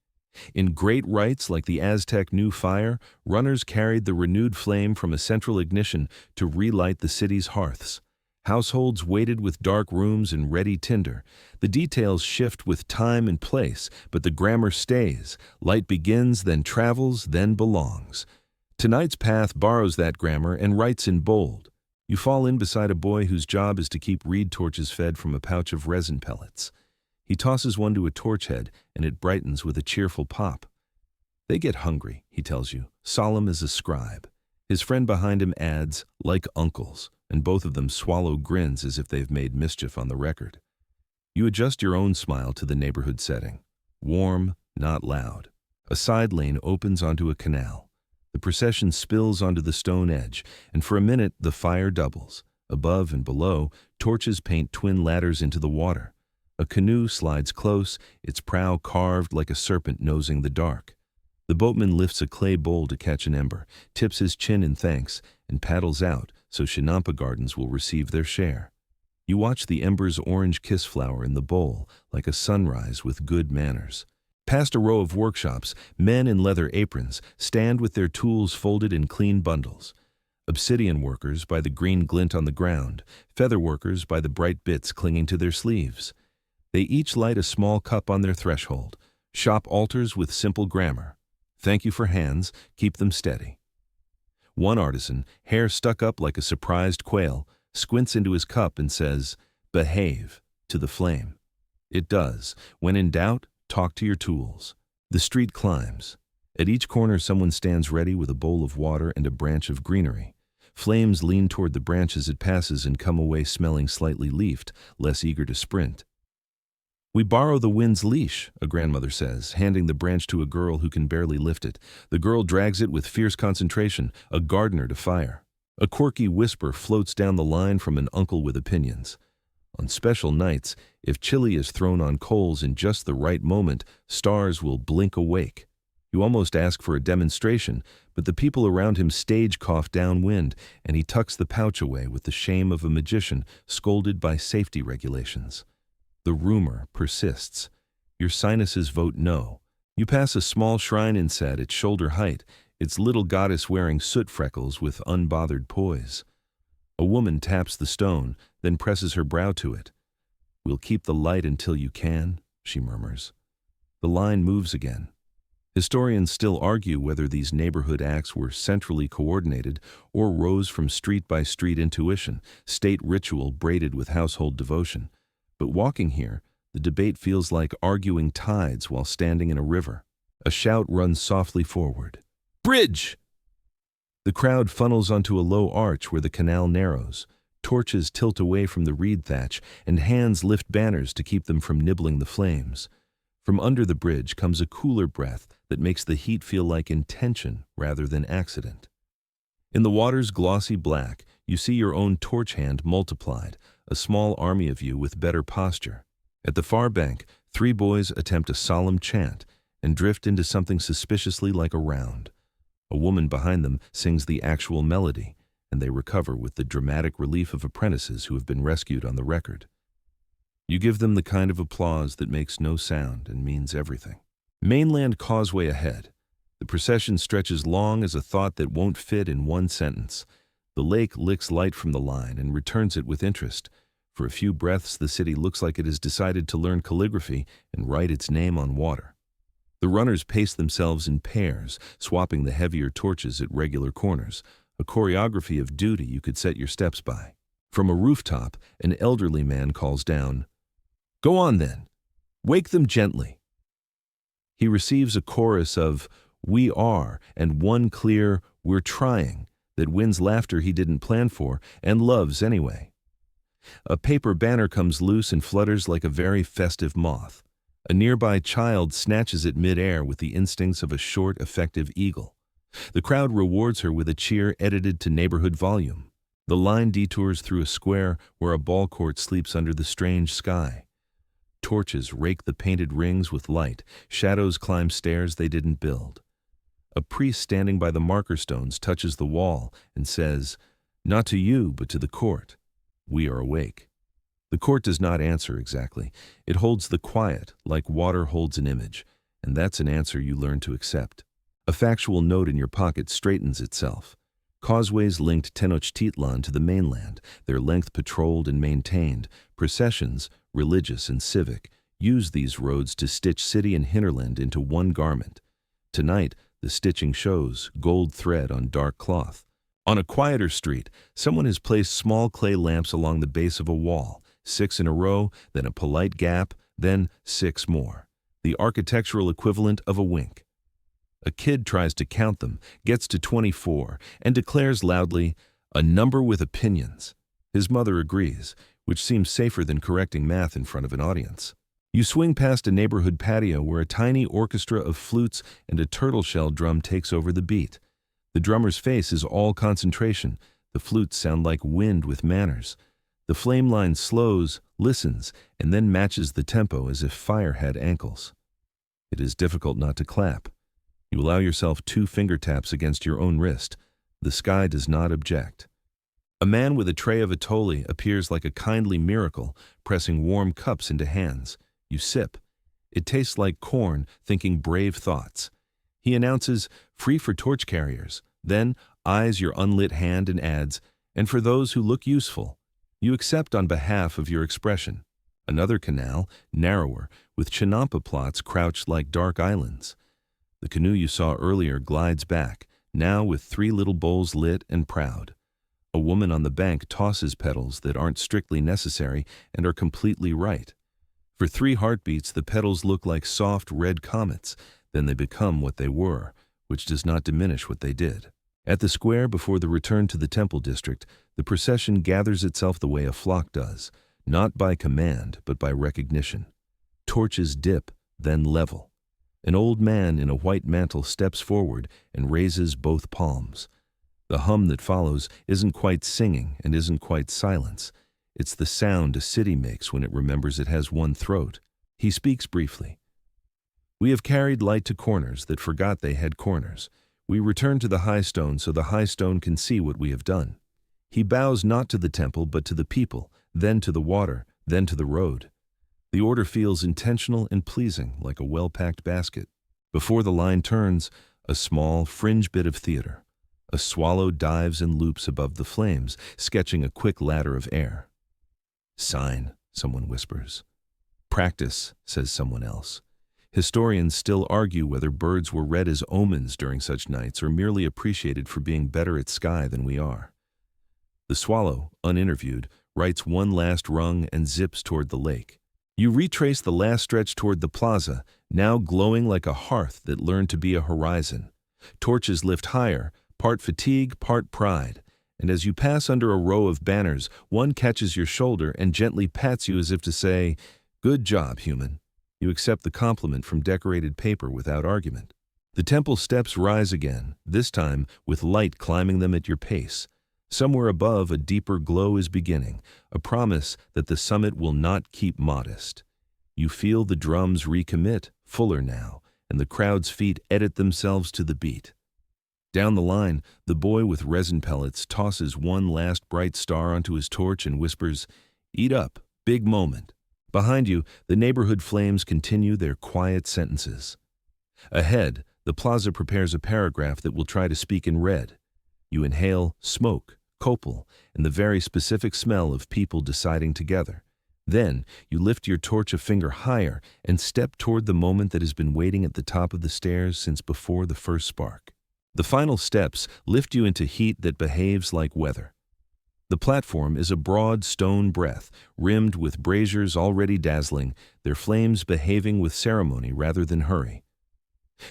In great rites like the Aztec New Fire, runners carried the renewed flame from a central ignition to relight the city's hearths. Households waited with dark rooms and ready tinder. The details shift with time and place, but the grammar stays. Light begins, then travels, then belongs. Tonight's path borrows that grammar and writes in bold. You fall in beside a boy whose job is to keep reed torches fed from a pouch of resin pellets. He tosses one to a torch head, and it brightens with a cheerful pop. They get hungry, he tells you, solemn as a scribe. His friend behind him adds, like uncles, and both of them swallow grins as if they've made mischief on the record. You adjust your own smile to the neighborhood setting. Warm, not loud. A side lane opens onto a canal. The procession spills onto the stone edge, and for a minute the fire doubles. Above and below, torches paint twin ladders into the water. A canoe slides close, its prow carved like a serpent nosing the dark. The boatman lifts a clay bowl to catch an ember, tips his chin in thanks, and paddles out so Chinampa Gardens will receive their share. You watch the ember's orange kiss flower in the bowl like a sunrise with good manners. Past a row of workshops, men in leather aprons stand with their tools folded in clean bundles. Obsidian workers by the green glint on the ground, feather workers by the bright bits clinging to their sleeves. They each light a small cup on their threshold. Shop altars with simple grammar. Thank you for hands, keep them steady. One artisan, hair stuck up like a surprised quail, squints into his cup and says, "Behave," to the flame. It does. When in doubt, talk to your tools. The street climbs. At each corner someone stands ready with a bowl of water and a branch of greenery. Flames lean toward the branch as it passes and come away smelling slightly leafed, less eager to sprint. "We borrow the wind's leash," a grandmother says, handing the branch to a girl who can barely lift it. The girl drags it with fierce concentration, a gardener to fire. A quirky whisper floats down the line from an uncle with opinions. On special nights, if chili is thrown on coals in just the right moment, stars will blink awake. You almost ask for a demonstration, but the people around him stage cough downwind, and he tucks the pouch away with the shame of a magician scolded by safety regulations. The rumor persists. Your sinuses vote no. You pass a small shrine inset at shoulder height, its little goddess wearing soot freckles with unbothered poise. A woman taps the stone, then presses her brow to it. "We'll keep the light until you can," she murmurs. The line moves again. Historians still argue whether these neighborhood acts were centrally coordinated or rose from street-by-street intuition, state ritual braided with household devotion. But walking here, the debate feels like arguing tides while standing in a river. A shout runs softly forward. "Bridge!" The crowd funnels onto a low arch where the canal narrows. Torches tilt away from the reed thatch, and hands lift banners to keep them from nibbling the flames. From under the bridge comes a cooler breath that makes the heat feel like intention rather than accident. In the water's glossy black, you see your own torch hand multiplied, a small army of you with better posture. At the far bank, 3 boys attempt a solemn chant and drift into something suspiciously like a round. A woman behind them sings the actual melody, and they recover with the dramatic relief of apprentices who have been rescued on the record. You give them the kind of applause that makes no sound and means everything. Mainland causeway ahead. The procession stretches long as a thought that won't fit in one sentence. The lake licks light from the line and returns it with interest. For a few breaths, the city looks like it has decided to learn calligraphy and write its name on water. The runners pace themselves in pairs, swapping the heavier torches at regular corners, a choreography of duty you could set your steps by. From a rooftop, an elderly man calls down, "Go on then. Wake them gently." He receives a chorus of "We are" and one clear "We're trying" that wins laughter he didn't plan for and loves anyway. A paper banner comes loose and flutters like a very festive moth. A nearby child snatches it mid-air with the instincts of a short, effective eagle. The crowd rewards her with a cheer edited to neighborhood volume. The line detours through a square where a ball court sleeps under the strange sky. Torches rake the painted rings with light. Shadows climb stairs they didn't build. A priest standing by the marker stones touches the wall and says, "Not to you, but to the court. We are awake." The court does not answer exactly. It holds the quiet, like water holds an image, and that's an answer you learn to accept. A factual note in your pocket straightens itself. Causeways linked Tenochtitlan to the mainland, their length patrolled and maintained. Processions, religious and civic, use these roads to stitch city and hinterland into one garment. Tonight, the stitching shows, gold thread on dark cloth. On a quieter street, someone has placed small clay lamps along the base of a wall, 6 in a row, then a polite gap, then 6 more. The architectural equivalent of a wink. A kid tries to count them, gets to 24, and declares loudly, "A number with opinions." His mother agrees, which seems safer than correcting math in front of an audience. You swing past a neighborhood patio where a tiny orchestra of flutes and a turtle shell drum takes over the beat. The drummer's face is all concentration. The flutes sound like wind with manners. The flame line slows, listens, and then matches the tempo as if fire had ankles. It is difficult not to clap. You allow yourself 2 finger taps against your own wrist. The sky does not object. A man with a tray of atole appears like a kindly miracle, pressing warm cups into hands. You sip. It tastes like corn, thinking brave thoughts. He announces, "Free for torch carriers," then eyes your unlit hand and adds, "And for those who look useful." You accept on behalf of your expression. Another canal, narrower, with chinampa plots crouched like dark islands. The canoe you saw earlier glides back, now with 3 little bowls lit and proud. A woman on the bank tosses petals that aren't strictly necessary and are completely right. For 3 heartbeats, the petals look like soft red comets, then they become what they were, which does not diminish what they did. At the square before the return to the temple district, the procession gathers itself the way a flock does, not by command, but by recognition. Torches dip, then level. An old man in a white mantle steps forward and raises both palms. The hum that follows isn't quite singing and isn't quite silence. It's the sound a city makes when it remembers it has one throat. He speaks briefly. We have carried light to corners that forgot they had corners. We return to the high stone so the high stone can see what we have done. He bows not to the temple but to the people, then to the water, then to the road. The order feels intentional and pleasing, like a well-packed basket. Before the line turns, a small, fringe bit of theater. A swallow dives and loops above the flames, sketching a quick ladder of air. Sign, someone whispers. Practice, says someone else. Historians still argue whether birds were read as omens during such nights or merely appreciated for being better at sky than we are. The swallow, uninterviewed, writes one last rung and zips toward the lake. You retrace the last stretch toward the plaza, now glowing like a hearth that learned to be a horizon. Torches lift higher, part fatigue, part pride, and as you pass under a row of banners, one catches your shoulder and gently pats you as if to say, "Good job, human." You accept the compliment from decorated paper without argument. The temple steps rise again, this time with light climbing them at your pace. Somewhere above, a deeper glow is beginning, a promise that the summit will not keep modest. You feel the drums recommit, fuller now, and the crowd's feet edit themselves to the beat. Down the line, the boy with resin pellets tosses one last bright star onto his torch and whispers, "Eat up, big moment." Behind you, the neighborhood flames continue their quiet sentences. Ahead, the plaza prepares a paragraph that will try to speak in red. You inhale smoke, copal, and the very specific smell of people deciding together. Then, you lift your torch a finger higher and step toward the moment that has been waiting at the top of the stairs since before the first spark. The final steps lift you into heat that behaves like weather. The platform is a broad stone breath, rimmed with braziers already dazzling, their flames behaving with ceremony rather than hurry.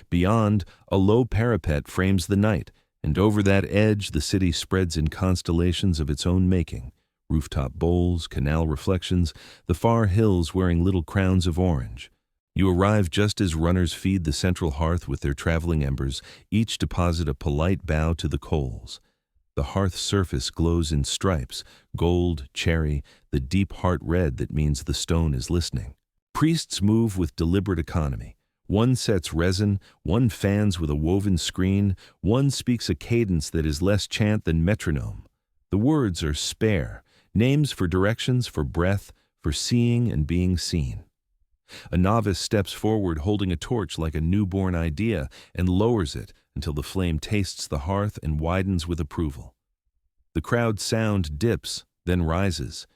Beyond, a low parapet frames the night, and over that edge the city spreads in constellations of its own making. Rooftop bowls, canal reflections, the far hills wearing little crowns of orange. You arrive just as runners feed the central hearth with their traveling embers, each deposit a polite bow to the coals. The hearth's surface glows in stripes, gold, cherry, the deep heart red that means the stone is listening. Priests move with deliberate economy. One sets resin, one fans with a woven screen, one speaks a cadence that is less chant than metronome. The words are spare, names for directions, for breath, for seeing and being seen. A novice steps forward holding a torch like a newborn idea and lowers it until the flame tastes the hearth and widens with approval. The crowd's sound dips, then rises.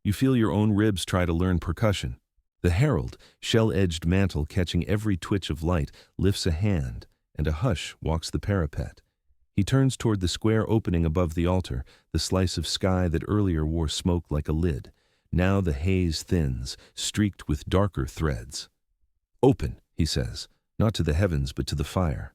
You feel your own ribs try to learn percussion. The herald, shell-edged mantle catching every twitch of light, lifts a hand, and a hush walks the parapet. He turns toward the square opening above the altar, the slice of sky that earlier wore smoke like a lid. Now the haze thins, streaked with darker threads. "Open," he says, not to the heavens but to the fire.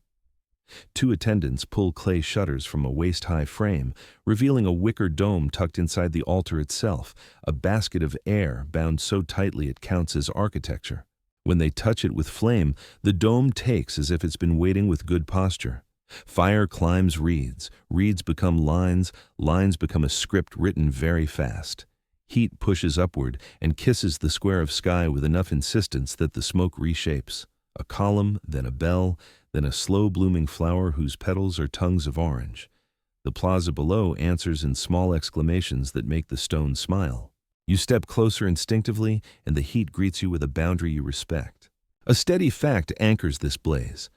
2 attendants pull clay shutters from a waist-high frame, revealing a wicker dome tucked inside the altar itself, a basket of air bound so tightly it counts as architecture. When they touch it with flame, the dome takes as if it's been waiting with good posture. Fire climbs reeds, reeds become lines, lines become a script written very fast. Heat pushes upward and kisses the square of sky with enough insistence that the smoke reshapes. A column, then a bell, then a slow-blooming flower whose petals are tongues of orange. The plaza below answers in small exclamations that make the stone smile. You step closer instinctively, and the heat greets you with a boundary you respect. A steady fact anchors this blaze.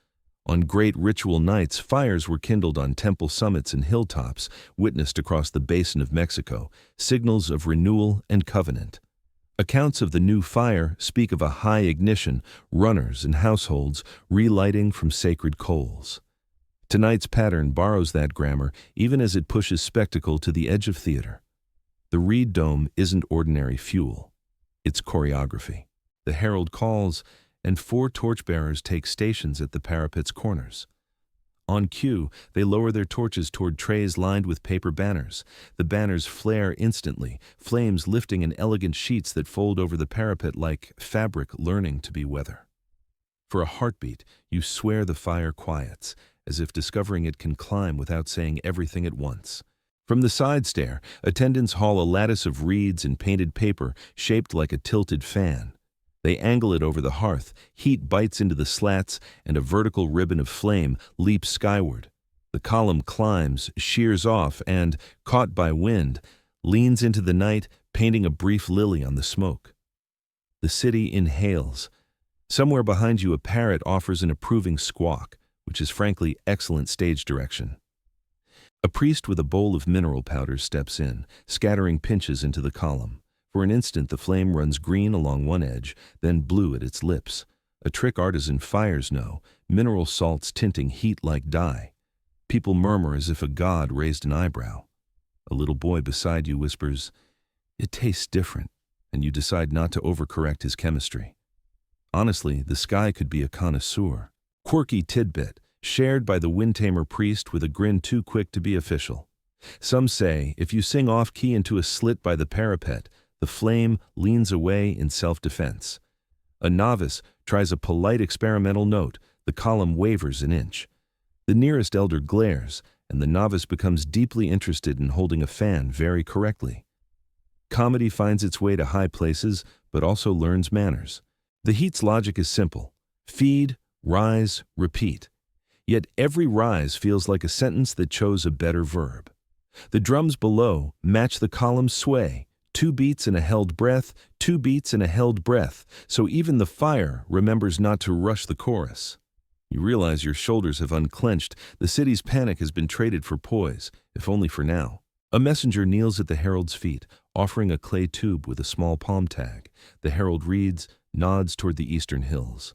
On great ritual nights, fires were kindled on temple summits and hilltops, witnessed across the basin of Mexico, signals of renewal and covenant. Accounts of the new fire speak of a high ignition, runners and households relighting from sacred coals. Tonight's pattern borrows that grammar even as it pushes spectacle to the edge of theater. The reed dome isn't ordinary fuel. It's choreography. The herald calls, and 4 torchbearers take stations at the parapet's corners. On cue, they lower their torches toward trays lined with paper banners. The banners flare instantly, flames lifting in elegant sheets that fold over the parapet like fabric learning to be weather. For a heartbeat, you swear the fire quiets, as if discovering it can climb without saying everything at once. From the side stair, attendants haul a lattice of reeds and painted paper shaped like a tilted fan. They angle it over the hearth, heat bites into the slats, and a vertical ribbon of flame leaps skyward. The column climbs, shears off, and, caught by wind, leans into the night, painting a brief lily on the smoke. The city inhales. Somewhere behind you a parrot offers an approving squawk, which is frankly excellent stage direction. A priest with a bowl of mineral powder steps in, scattering pinches into the column. For an instant the flame runs green along one edge, then blue at its lips. A trick artisan fires know, mineral salts tinting heat like dye. People murmur as if a god raised an eyebrow. A little boy beside you whispers, "It tastes different," and you decide not to overcorrect his chemistry. Honestly, the sky could be a connoisseur. Quirky tidbit, shared by the wind-tamer priest with a grin too quick to be official. Some say if you sing off-key into a slit by the parapet, the flame leans away in self-defense. A novice tries a polite experimental note, the column wavers an inch. The nearest elder glares, and the novice becomes deeply interested in holding a fan very correctly. Comedy finds its way to high places, but also learns manners. The heat's logic is simple. Feed, rise, repeat. Yet every rise feels like a sentence that chose a better verb. The drums below match the column's sway. 2 beats and a held breath, 2 beats and a held breath, so even the fire remembers not to rush the chorus. You realize your shoulders have unclenched, the city's panic has been traded for poise, if only for now. A messenger kneels at the herald's feet, offering a clay tube with a small palm tag. The herald reads, nods toward the eastern hills.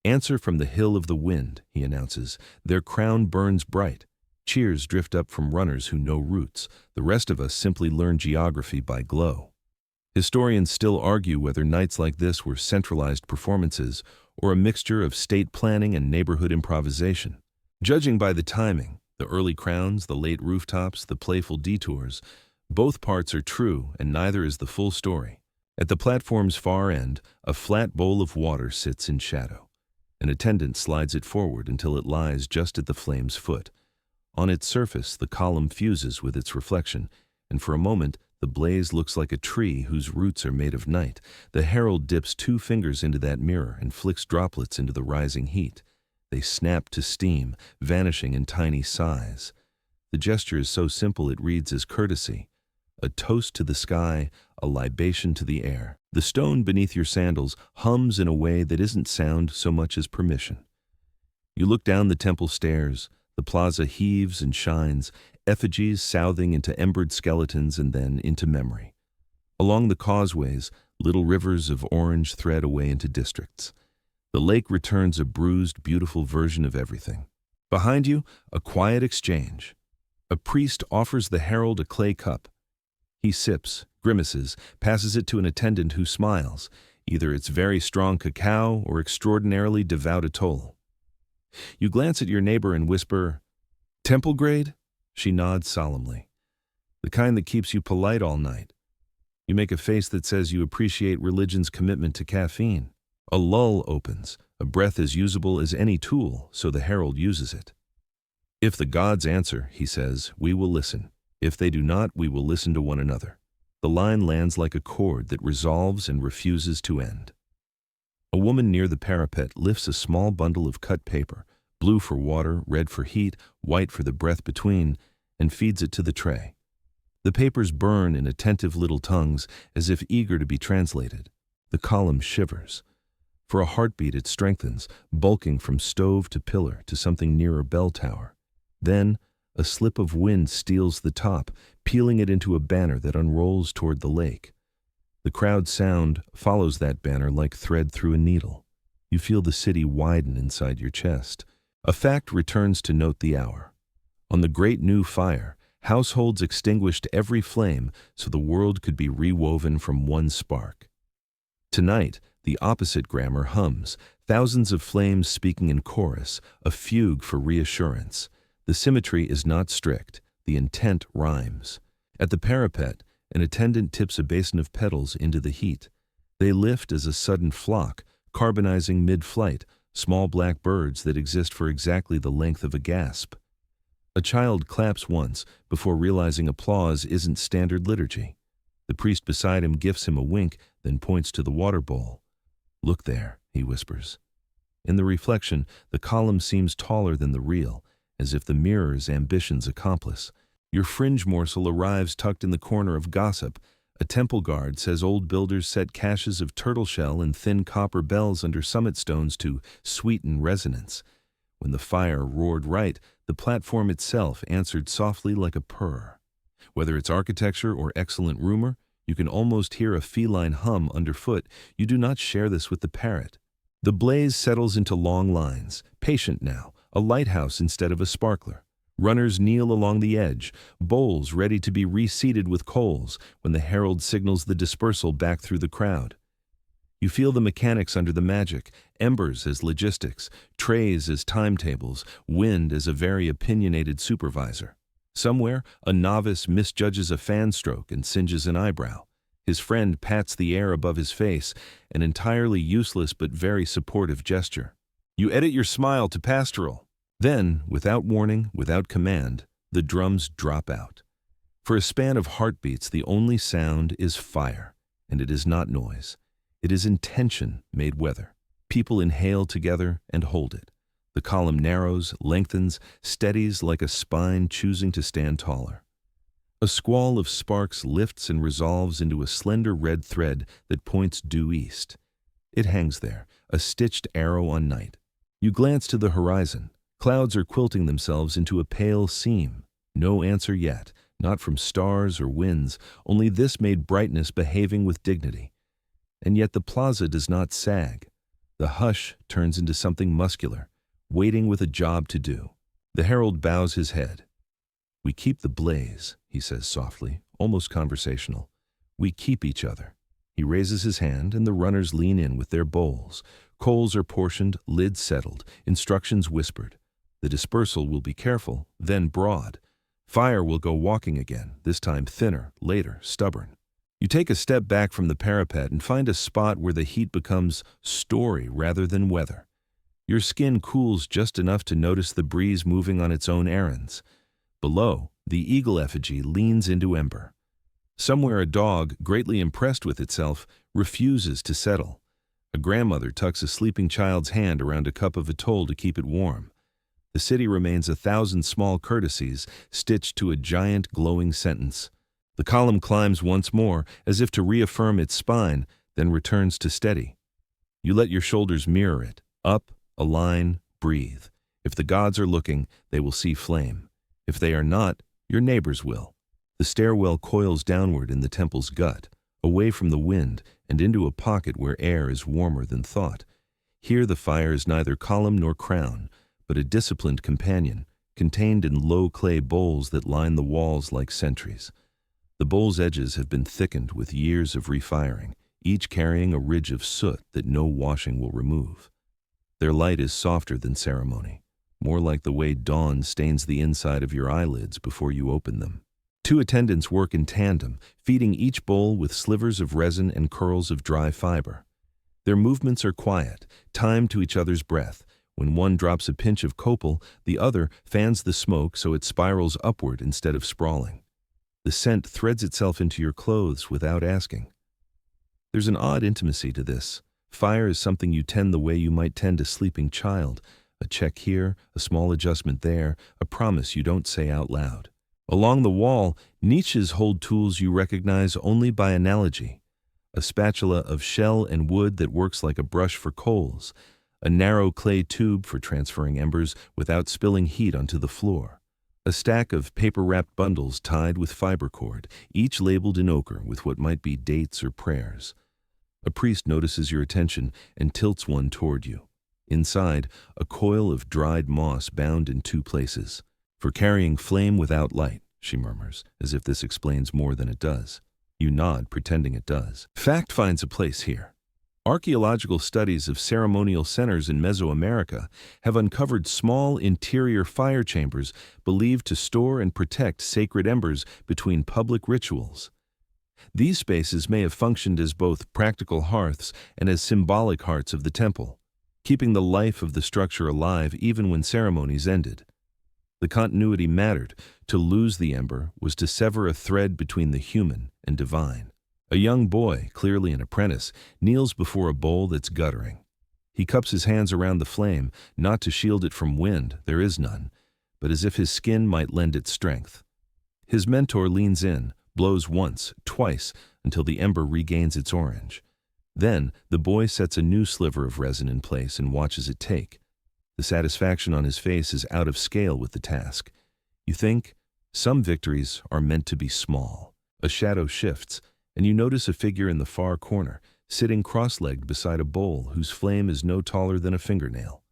"Answer from the hill of the wind," he announces. Their crown burns bright. Cheers drift up from runners who know routes. The rest of us simply learn geography by glow. Historians still argue whether nights like this were centralized performances or a mixture of state planning and neighborhood improvisation. Judging by the timing, the early crowns, the late rooftops, the playful detours, both parts are true and neither is the full story. At the platform's far end, a flat bowl of water sits in shadow. An attendant slides it forward until it lies just at the flame's foot. On its surface, the column fuses with its reflection, and for a moment, the blaze looks like a tree whose roots are made of night. The herald dips 2 fingers into that mirror and flicks droplets into the rising heat. They snap to steam, vanishing in tiny sighs. The gesture is so simple it reads as courtesy. A toast to the sky, a libation to the air. The stone beneath your sandals hums in a way that isn't sound so much as permission. You look down the temple stairs. The plaza heaves and shines, effigies southing into embered skeletons and then into memory. Along the causeways, little rivers of orange thread away into districts. The lake returns a bruised, beautiful version of everything. Behind you, a quiet exchange. A priest offers the herald a clay cup. He sips, grimaces, passes it to an attendant who smiles. Either it's very strong cacao or extraordinarily devout atoll. You glance at your neighbor and whisper, "Temple grade?" She nods solemnly. "The kind that keeps you polite all night." You make a face that says you appreciate religion's commitment to caffeine. A lull opens. A breath as usable as any tool, so the herald uses it. "If the gods answer," he says, "we will listen. If they do not, we will listen to one another." The line lands like a chord that resolves and refuses to end. A woman near the parapet lifts a small bundle of cut paper, blue for water, red for heat, white for the breath between, and feeds it to the tray. The papers burn in attentive little tongues as if eager to be translated. The column shivers. For a heartbeat it strengthens, bulking from stove to pillar to something nearer bell tower. Then, a slip of wind steals the top, peeling it into a banner that unrolls toward the lake. The crowd's sound follows that banner like thread through a needle. You feel the city widen inside your chest. A fact returns to note the hour. On the great new fire, households extinguished every flame so the world could be rewoven from one spark. Tonight, the opposite grammar hums, thousands of flames speaking in chorus, a fugue for reassurance. The symmetry is not strict, the intent rhymes. At the parapet, an attendant tips a basin of petals into the heat. They lift as a sudden flock, carbonizing mid-flight, small black birds that exist for exactly the length of a gasp. A child claps once before realizing applause isn't standard liturgy. The priest beside him gifts him a wink, then points to the water bowl. "Look there," he whispers. In the reflection, the column seems taller than the real, as if the mirror is ambition's accomplice. Your fringe morsel arrives tucked in the corner of gossip. A temple guard says old builders set caches of turtle shell and thin copper bells under summit stones to sweeten resonance. When the fire roared right, the platform itself answered softly like a purr. Whether it's architecture or excellent rumor, you can almost hear a feline hum underfoot. You do not share this with the parrot. The blaze settles into long lines, patient now, a lighthouse instead of a sparkler. Runners kneel along the edge, bowls ready to be reseated with coals when the herald signals the dispersal back through the crowd. You feel the mechanics under the magic, embers as logistics, trays as timetables, wind as a very opinionated supervisor. Somewhere, a novice misjudges a fan stroke and singes an eyebrow. His friend pats the air above his face, an entirely useless but very supportive gesture. You edit your smile to pastoral. Then, without warning, without command, the drums drop out. For a span of heartbeats, the only sound is fire, and it is not noise. It is intention made weather. People inhale together and hold it. The column narrows, lengthens, steadies like a spine choosing to stand taller. A squall of sparks lifts and resolves into a slender red thread that points due east. It hangs there, a stitched arrow on night. You glance to the horizon. Clouds are quilting themselves into a pale seam. No answer yet, not from stars or winds, only this made brightness behaving with dignity. And yet the plaza does not sag. The hush turns into something muscular, waiting with a job to do. The herald bows his head. "We keep the blaze," he says softly, almost conversational. "We keep each other." He raises his hand, and the runners lean in with their bowls. Coals are portioned, lids settled, instructions whispered. The dispersal will be careful, then broad. Fire will go walking again, this time thinner, later stubborn. You take a step back from the parapet and find a spot where the heat becomes story rather than weather. Your skin cools just enough to notice the breeze moving on its own errands. Below, the eagle effigy leans into ember. Somewhere a dog, greatly impressed with itself, refuses to settle. A grandmother tucks a sleeping child's hand around a cup of atoll to keep it warm. The city remains 1,000 small courtesies stitched to a giant glowing sentence. The column climbs once more, as if to reaffirm its spine, then returns to steady. You let your shoulders mirror it. Up, align, breathe. If the gods are looking, they will see flame. If they are not, your neighbors will. The stairwell coils downward in the temple's gut, away from the wind and into a pocket where air is warmer than thought. Here the fire is neither column nor crown, but a disciplined companion, contained in low clay bowls that line the walls like sentries. The bowls' edges have been thickened with years of refiring, each carrying a ridge of soot that no washing will remove. Their light is softer than ceremony, more like the way dawn stains the inside of your eyelids before you open them. Two attendants work in tandem, feeding each bowl with slivers of resin and curls of dry fiber. Their movements are quiet, timed to each other's breath. When one drops a pinch of copal, the other fans the smoke so it spirals upward instead of sprawling. The scent threads itself into your clothes without asking. There's an odd intimacy to this. Fire is something you tend the way you might tend a sleeping child. A check here, a small adjustment there, a promise you don't say out loud. Along the wall, niches hold tools you recognize only by analogy. A spatula of shell and wood that works like a brush for coals. A narrow clay tube for transferring embers without spilling heat onto the floor. A stack of paper-wrapped bundles tied with fiber cord, each labeled in ochre with what might be dates or prayers. A priest notices your attention and tilts one toward you. Inside, a coil of dried moss bound in two places. "For carrying flame without light," she murmurs, as if this explains more than it does. You nod, pretending it does. Fact finds a place here. Archaeological studies of ceremonial centers in Mesoamerica have uncovered small interior fire chambers believed to store and protect sacred embers between public rituals. These spaces may have functioned as both practical hearths and as symbolic hearts of the temple, keeping the life of the structure alive even when ceremonies ended. The continuity mattered. To lose the ember was to sever a thread between the human and divine. A young boy, clearly an apprentice, kneels before a bowl that's guttering. He cups his hands around the flame, not to shield it from wind, there is none, but as if his skin might lend it strength. His mentor leans in, blows once, twice, until the ember regains its orange. Then, the boy sets a new sliver of resin in place and watches it take. The satisfaction on his face is out of scale with the task. You think, some victories are meant to be small. A shadow shifts, and you notice a figure in the far corner, sitting cross-legged beside a bowl whose flame is no taller than a fingernail.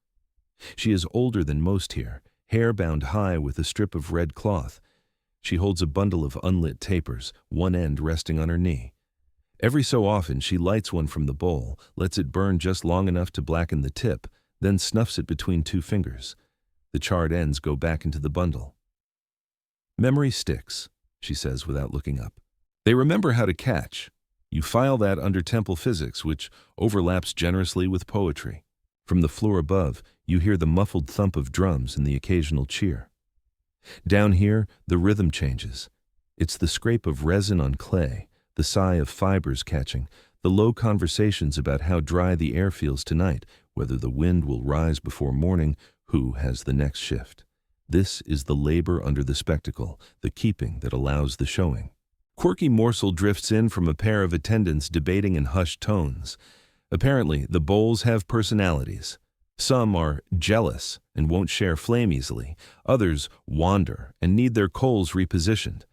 She is older than most here, hair bound high with a strip of red cloth. She holds a bundle of unlit tapers, one end resting on her knee. Every so often she lights one from the bowl, lets it burn just long enough to blacken the tip, then snuffs it between two fingers. The charred ends go back into the bundle. "Memory sticks," she says without looking up. "They remember how to catch. You file that under temple physics, which overlaps generously with poetry. From the floor above, you hear the muffled thump of drums and the occasional cheer. Down here, the rhythm changes. It's the scrape of resin on clay, the sigh of fibers catching, the low conversations about how dry the air feels tonight, whether the wind will rise before morning, who has the next shift. This is the labor under the spectacle, the keeping that allows the showing." Quirky morsel drifts in from a pair of attendants debating in hushed tones. Apparently, the bowls have personalities. Some are jealous and won't share flame easily. Others wander and need their coals repositioned.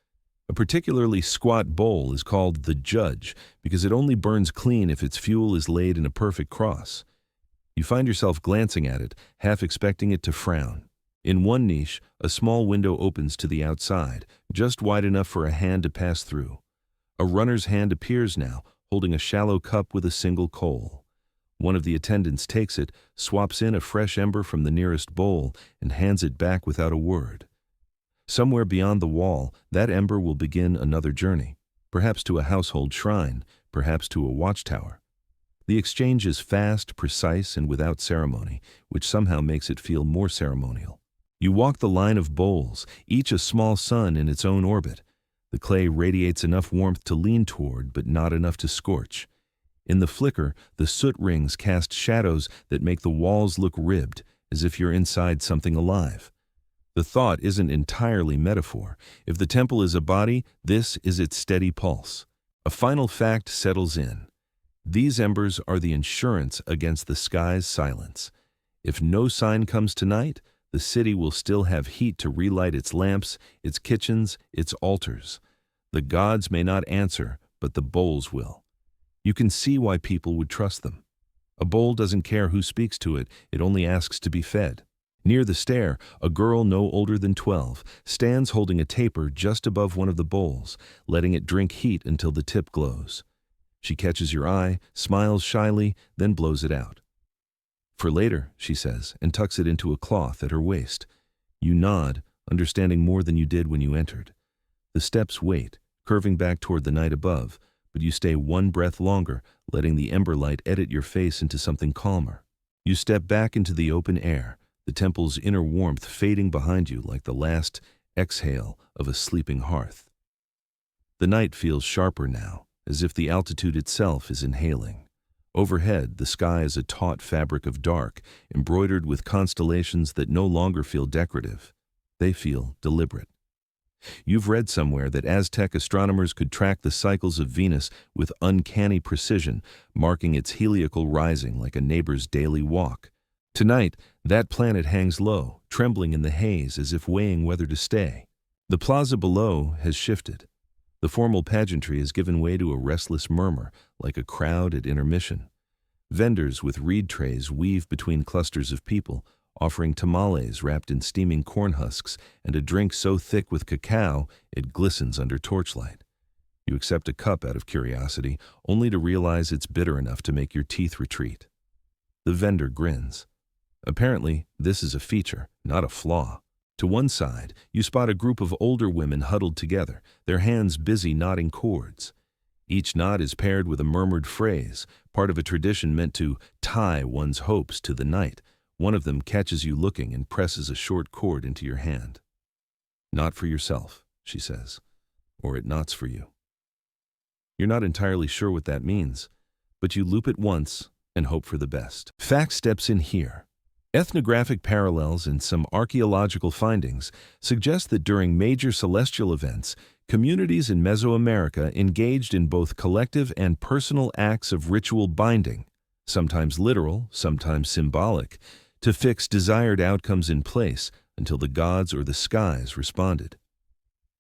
A particularly squat bowl is called the judge because it only burns clean if its fuel is laid in a perfect cross. You find yourself glancing at it, half expecting it to frown. In one niche, a small window opens to the outside, just wide enough for a hand to pass through. A runner's hand appears now, holding a shallow cup with a single coal. One of the attendants takes it, swaps in a fresh ember from the nearest bowl, and hands it back without a word. Somewhere beyond the wall, that ember will begin another journey, perhaps to a household shrine, perhaps to a watchtower. The exchange is fast, precise, and without ceremony, which somehow makes it feel more ceremonial. You walk the line of bowls, each a small sun in its own orbit. The clay radiates enough warmth to lean toward, but not enough to scorch. In the flicker, the soot rings cast shadows that make the walls look ribbed, as if you're inside something alive. The thought isn't entirely metaphor. If the temple is a body, this is its steady pulse. A final fact settles in. These embers are the insurance against the sky's silence. If no sign comes tonight, the city will still have heat to relight its lamps, its kitchens, its altars. The gods may not answer, but the bowls will. You can see why people would trust them. A bowl doesn't care who speaks to it, it only asks to be fed. Near the stair, a girl no older than 12 stands holding a taper just above one of the bowls, letting it drink heat until the tip glows. She catches your eye, smiles shyly, then blows it out. "For later," she says, and tucks it into a cloth at her waist. You nod, understanding more than you did when you entered. The steps wait, curving back toward the night above, but you stay one breath longer, letting the ember light edit your face into something calmer. You step back into the open air, the temple's inner warmth fading behind you like the last exhale of a sleeping hearth. The night feels sharper now, as if the altitude itself is inhaling. Overhead, the sky is a taut fabric of dark, embroidered with constellations that no longer feel decorative. They feel deliberate. You've read somewhere that Aztec astronomers could track the cycles of Venus with uncanny precision, marking its heliacal rising like a neighbor's daily walk. Tonight, that planet hangs low, trembling in the haze as if weighing whether to stay. The plaza below has shifted. The formal pageantry has given way to a restless murmur, like a crowd at intermission. Vendors with reed trays weave between clusters of people, offering tamales wrapped in steaming corn husks and a drink so thick with cacao it glistens under torchlight. You accept a cup out of curiosity, only to realize it's bitter enough to make your teeth retreat. The vendor grins. Apparently, this is a feature, not a flaw. To one side, you spot a group of older women huddled together, their hands busy knotting cords. Each knot is paired with a murmured phrase, part of a tradition meant to tie one's hopes to the night. One of them catches you looking and presses a short cord into your hand. "Not for yourself," she says, "or it knots for you." You're not entirely sure what that means, but you loop it once and hope for the best. Fact steps in here. Ethnographic parallels and some archaeological findings suggest that during major celestial events, communities in Mesoamerica engaged in both collective and personal acts of ritual binding, sometimes literal, sometimes symbolic, to fix desired outcomes in place until the gods or the skies responded.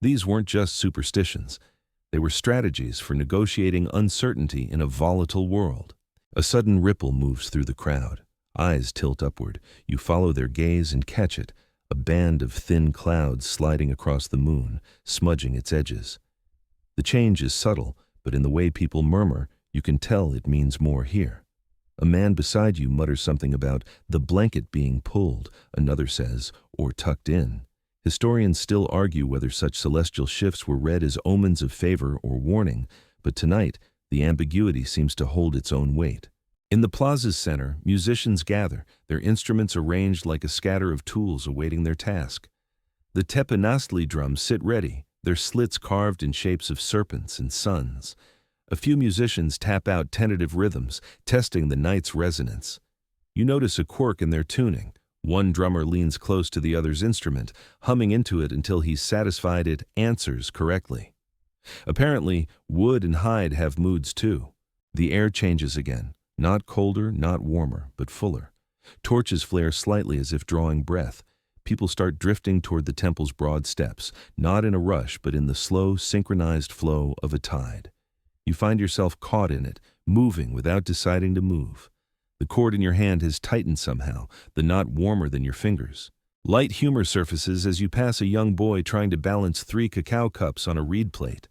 These weren't just superstitions. They were strategies for negotiating uncertainty in a volatile world. A sudden ripple moves through the crowd. Eyes tilt upward. You follow their gaze and catch it, a band of thin clouds sliding across the moon, smudging its edges. The change is subtle, but in the way people murmur, you can tell it means more here. A man beside you mutters something about the blanket being pulled, another says, or tucked in. Historians still argue whether such celestial shifts were read as omens of favor or warning, but tonight the ambiguity seems to hold its own weight. In the plaza's center, musicians gather, their instruments arranged like a scatter of tools awaiting their task. The tepanastli drums sit ready, their slits carved in shapes of serpents and suns. A few musicians tap out tentative rhythms, testing the night's resonance. You notice a quirk in their tuning. One drummer leans close to the other's instrument, humming into it until he's satisfied it answers correctly. Apparently, wood and hide have moods too. The air changes again. Not colder, not warmer, but fuller. Torches flare slightly as if drawing breath. People start drifting toward the temple's broad steps, not in a rush, but in the slow, synchronized flow of a tide. You find yourself caught in it, moving without deciding to move. The cord in your hand has tightened somehow, the knot warmer than your fingers. Light humor surfaces as you pass a young boy trying to balance 3 cacao cups on a reed plate.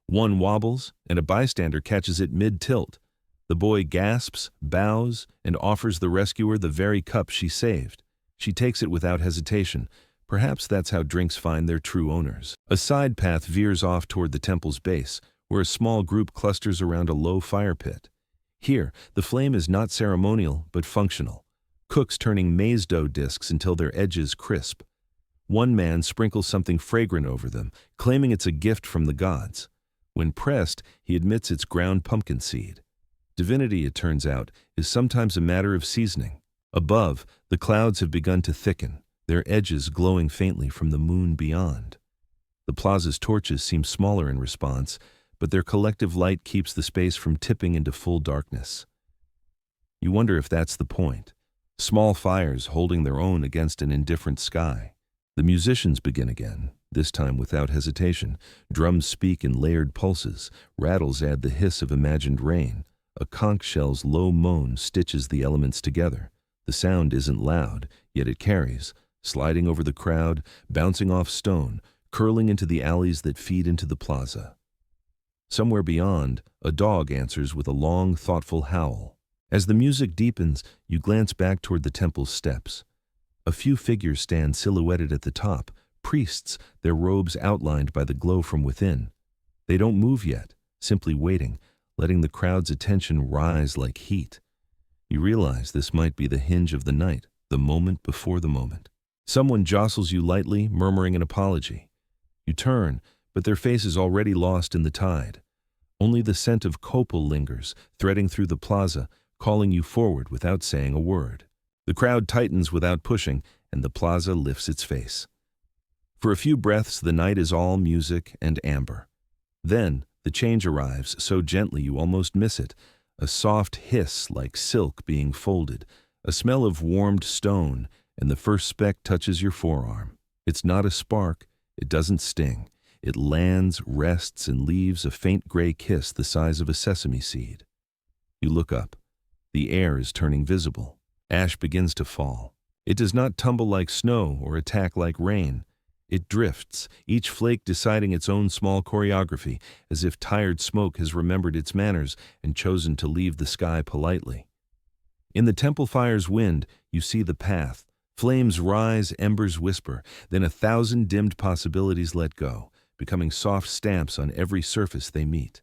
One wobbles, and a bystander catches it mid-tilt. The boy gasps, bows, and offers the rescuer the very cup she saved. She takes it without hesitation. Perhaps that's how drinks find their true owners. A side path veers off toward the temple's base, where a small group clusters around a low fire pit. Here, the flame is not ceremonial, but functional. Cooks turning maize dough discs until their edges crisp. One man sprinkles something fragrant over them, claiming it's a gift from the gods. When pressed, he admits it's ground pumpkin seed. Divinity, it turns out, is sometimes a matter of seasoning. Above, the clouds have begun to thicken, their edges glowing faintly from the moon beyond. The plaza's torches seem smaller in response, but their collective light keeps the space from tipping into full darkness. You wonder if that's the point. Small fires holding their own against an indifferent sky. The musicians begin again, this time without hesitation. Drums speak in layered pulses, rattles add the hiss of imagined rain. A conch shell's low moan stitches the elements together. The sound isn't loud, yet it carries, sliding over the crowd, bouncing off stone, curling into the alleys that feed into the plaza. Somewhere beyond, a dog answers with a long, thoughtful howl. As the music deepens, you glance back toward the temple's steps. A few figures stand silhouetted at the top, priests, their robes outlined by the glow from within. They don't move yet, simply waiting, letting the crowd's attention rise like heat. You realize this might be the hinge of the night, the moment before the moment. Someone jostles you lightly, murmuring an apology. You turn, but their face is already lost in the tide. Only the scent of copal lingers, threading through the plaza, calling you forward without saying a word. The crowd tightens without pushing, and the plaza lifts its face. For a few breaths, the night is all music and amber. Then, the change arrives so gently you almost miss it, a soft hiss like silk being folded, a smell of warmed stone, and the first speck touches your forearm. It's not a spark, it doesn't sting. It lands, rests, and leaves a faint gray kiss the size of a sesame seed. You look up. The air is turning visible. Ash begins to fall. It does not tumble like snow or attack like rain. It drifts, each flake deciding its own small choreography, as if tired smoke has remembered its manners and chosen to leave the sky politely. In the temple fire's wind, you see the path. Flames rise, embers whisper, then 1,000 dimmed possibilities let go, becoming soft stamps on every surface they meet.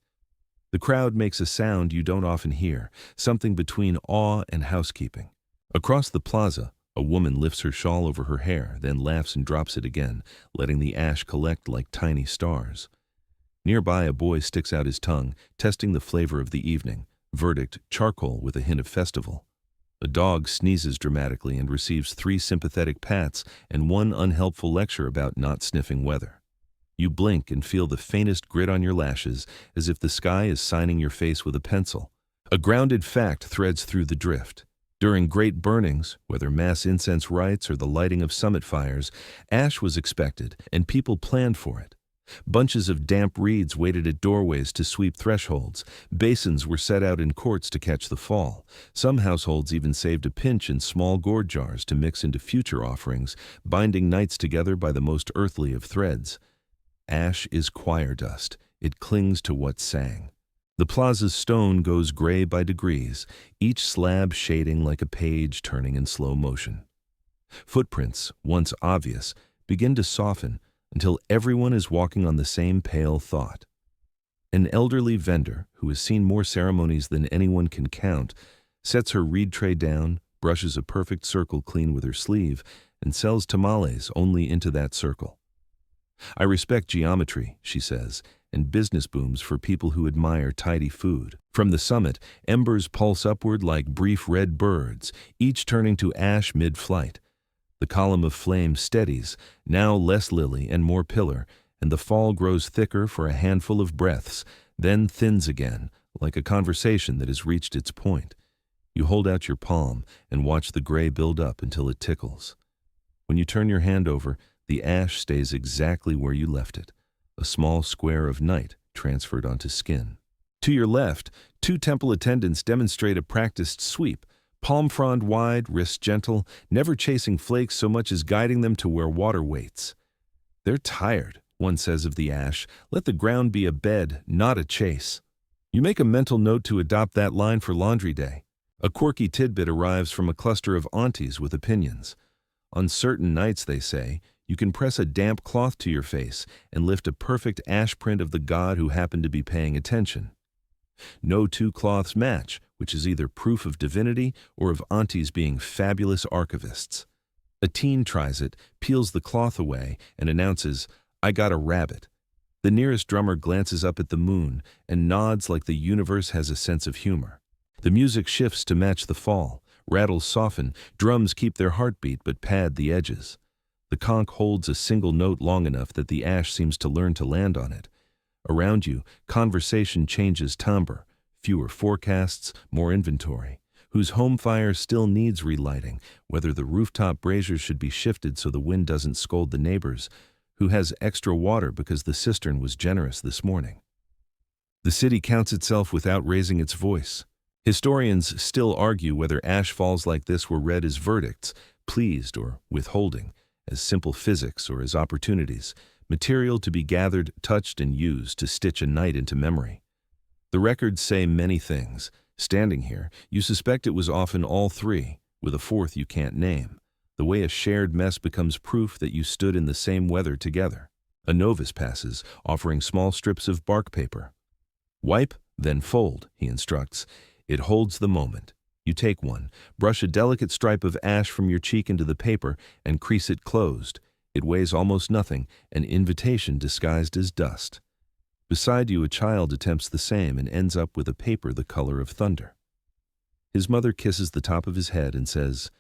The crowd makes a sound you don't often hear, something between awe and housekeeping. Across the plaza, a woman lifts her shawl over her hair, then laughs and drops it again, letting the ash collect like tiny stars. Nearby, a boy sticks out his tongue, testing the flavor of the evening. Verdict: charcoal with a hint of festival. A dog sneezes dramatically and receives 3 sympathetic pats and 1 unhelpful lecture about not sniffing weather. You blink and feel the faintest grit on your lashes, as if the sky is signing your face with a pencil. A grounded fact threads through the drift. During great burnings, whether mass incense rites or the lighting of summit fires, ash was expected, and people planned for it. Bunches of damp reeds waited at doorways to sweep thresholds. Basins were set out in courts to catch the fall. Some households even saved a pinch in small gourd jars to mix into future offerings, binding nights together by the most earthly of threads. Ash is choir dust. It clings to what sang. The plaza's stone goes gray by degrees, each slab shading like a page turning in slow motion. Footprints, once obvious, begin to soften until everyone is walking on the same pale thought. An elderly vendor, who has seen more ceremonies than anyone can count, sets her reed tray down, brushes a perfect circle clean with her sleeve, and sells tamales only into that circle. "I respect geometry," she says, and business booms for people who admire tidy food. From the summit, embers pulse upward like brief red birds, each turning to ash mid-flight. The column of flame steadies, now less lily and more pillar, and the fall grows thicker for a handful of breaths, then thins again, like a conversation that has reached its point. You hold out your palm and watch the gray build up until it tickles. When you turn your hand over, the ash stays exactly where you left it, a small square of night transferred onto skin. To your left, 2 temple attendants demonstrate a practiced sweep, palm frond wide, wrists gentle, never chasing flakes so much as guiding them to where water waits. "They're tired," one says of the ash. "Let the ground be a bed, not a chase." You make a mental note to adopt that line for laundry day. A quirky tidbit arrives from a cluster of aunties with opinions. On certain nights, they say, you can press a damp cloth to your face and lift a perfect ash print of the god who happened to be paying attention. No 2 cloths match, which is either proof of divinity or of aunties being fabulous archivists. A teen tries it, peels the cloth away, and announces, "I got a rabbit." The nearest drummer glances up at the moon and nods like the universe has a sense of humor. The music shifts to match the fall. Rattles soften, drums keep their heartbeat but pad the edges. The conch holds a single note long enough that the ash seems to learn to land on it. Around you, conversation changes timbre, fewer forecasts, more inventory. Whose home fire still needs relighting, whether the rooftop braziers should be shifted so the wind doesn't scold the neighbors, who has extra water because the cistern was generous this morning. The city counts itself without raising its voice. Historians still argue whether ash falls like this were read as verdicts, pleased or withholding, as simple physics or as opportunities, material to be gathered, touched, and used to stitch a night into memory. The records say many things. Standing here, you suspect it was often all 3, with a 4th you can't name, the way a shared mess becomes proof that you stood in the same weather together. A novice passes, offering small strips of bark paper. "Wipe, then fold," he instructs. It holds the moment. You take one, brush a delicate stripe of ash from your cheek into the paper, and crease it closed. It weighs almost nothing, an invitation disguised as dust. Beside you, a child attempts the same and ends up with a paper the color of thunder. His mother kisses the top of his head and says,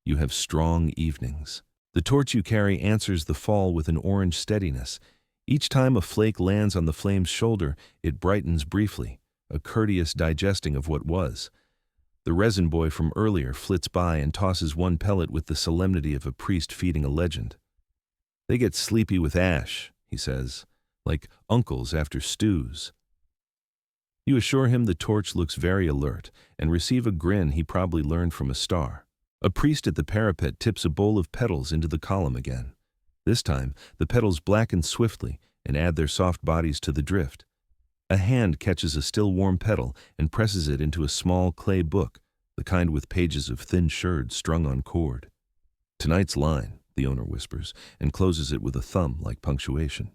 "You have strong evenings." The torch you carry answers the fall with an orange steadiness. Each time a flake lands on the flame's shoulder, it brightens briefly, a courteous digesting of what was. The resin boy from earlier flits by and tosses one pellet with the solemnity of a priest feeding a legend. "They get sleepy with ash," he says, "like uncles after stews." You assure him the torch looks very alert and receive a grin he probably learned from a star. A priest at the parapet tips a bowl of petals into the column again. This time, the petals blacken swiftly and add their soft bodies to the drift. A hand catches a still warm petal and presses it into a small clay book, the kind with pages of thin sherds strung on cord. "Tonight's line," the owner whispers, and closes it with a thumb like punctuation.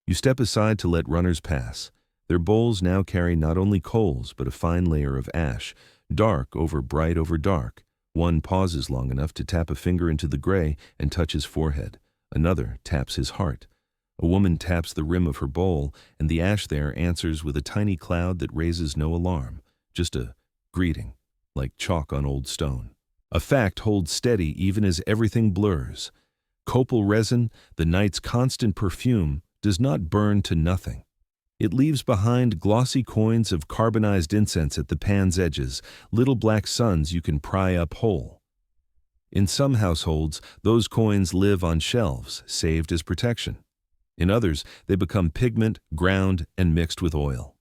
You step aside to let runners pass. Their bowls now carry not only coals but a fine layer of ash, dark over bright over dark. One pauses long enough to tap a finger into the gray and touch his forehead. Another taps his heart. A woman taps the rim of her bowl, and the ash there answers with a tiny cloud that raises no alarm, just a greeting, like chalk on old stone. A fact holds steady even as everything blurs. Copal resin, the night's constant perfume, does not burn to nothing. It leaves behind glossy coins of carbonized incense at the pan's edges, little black suns you can pry up whole. In some households, those coins live on shelves, saved as protection. In others, they become pigment, ground, and mixed with oil.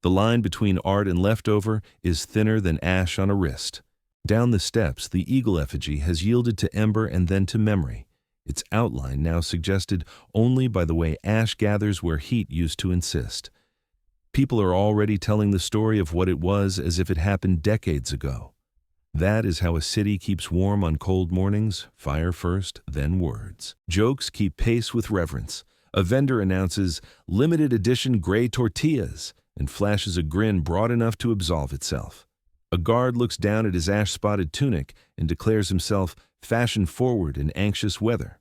The line between art and leftover is thinner than ash on a wrist. Down the steps, the eagle effigy has yielded to ember and then to memory, its outline now suggested only by the way ash gathers where heat used to insist. People are already telling the story of what it was as if it happened decades ago. That is how a city keeps warm on cold mornings, fire first, then words. Jokes keep pace with reverence. A vendor announces, "Limited edition gray tortillas," and flashes a grin broad enough to absolve itself. A guard looks down at his ash-spotted tunic and declares himself fashion-forward in anxious weather.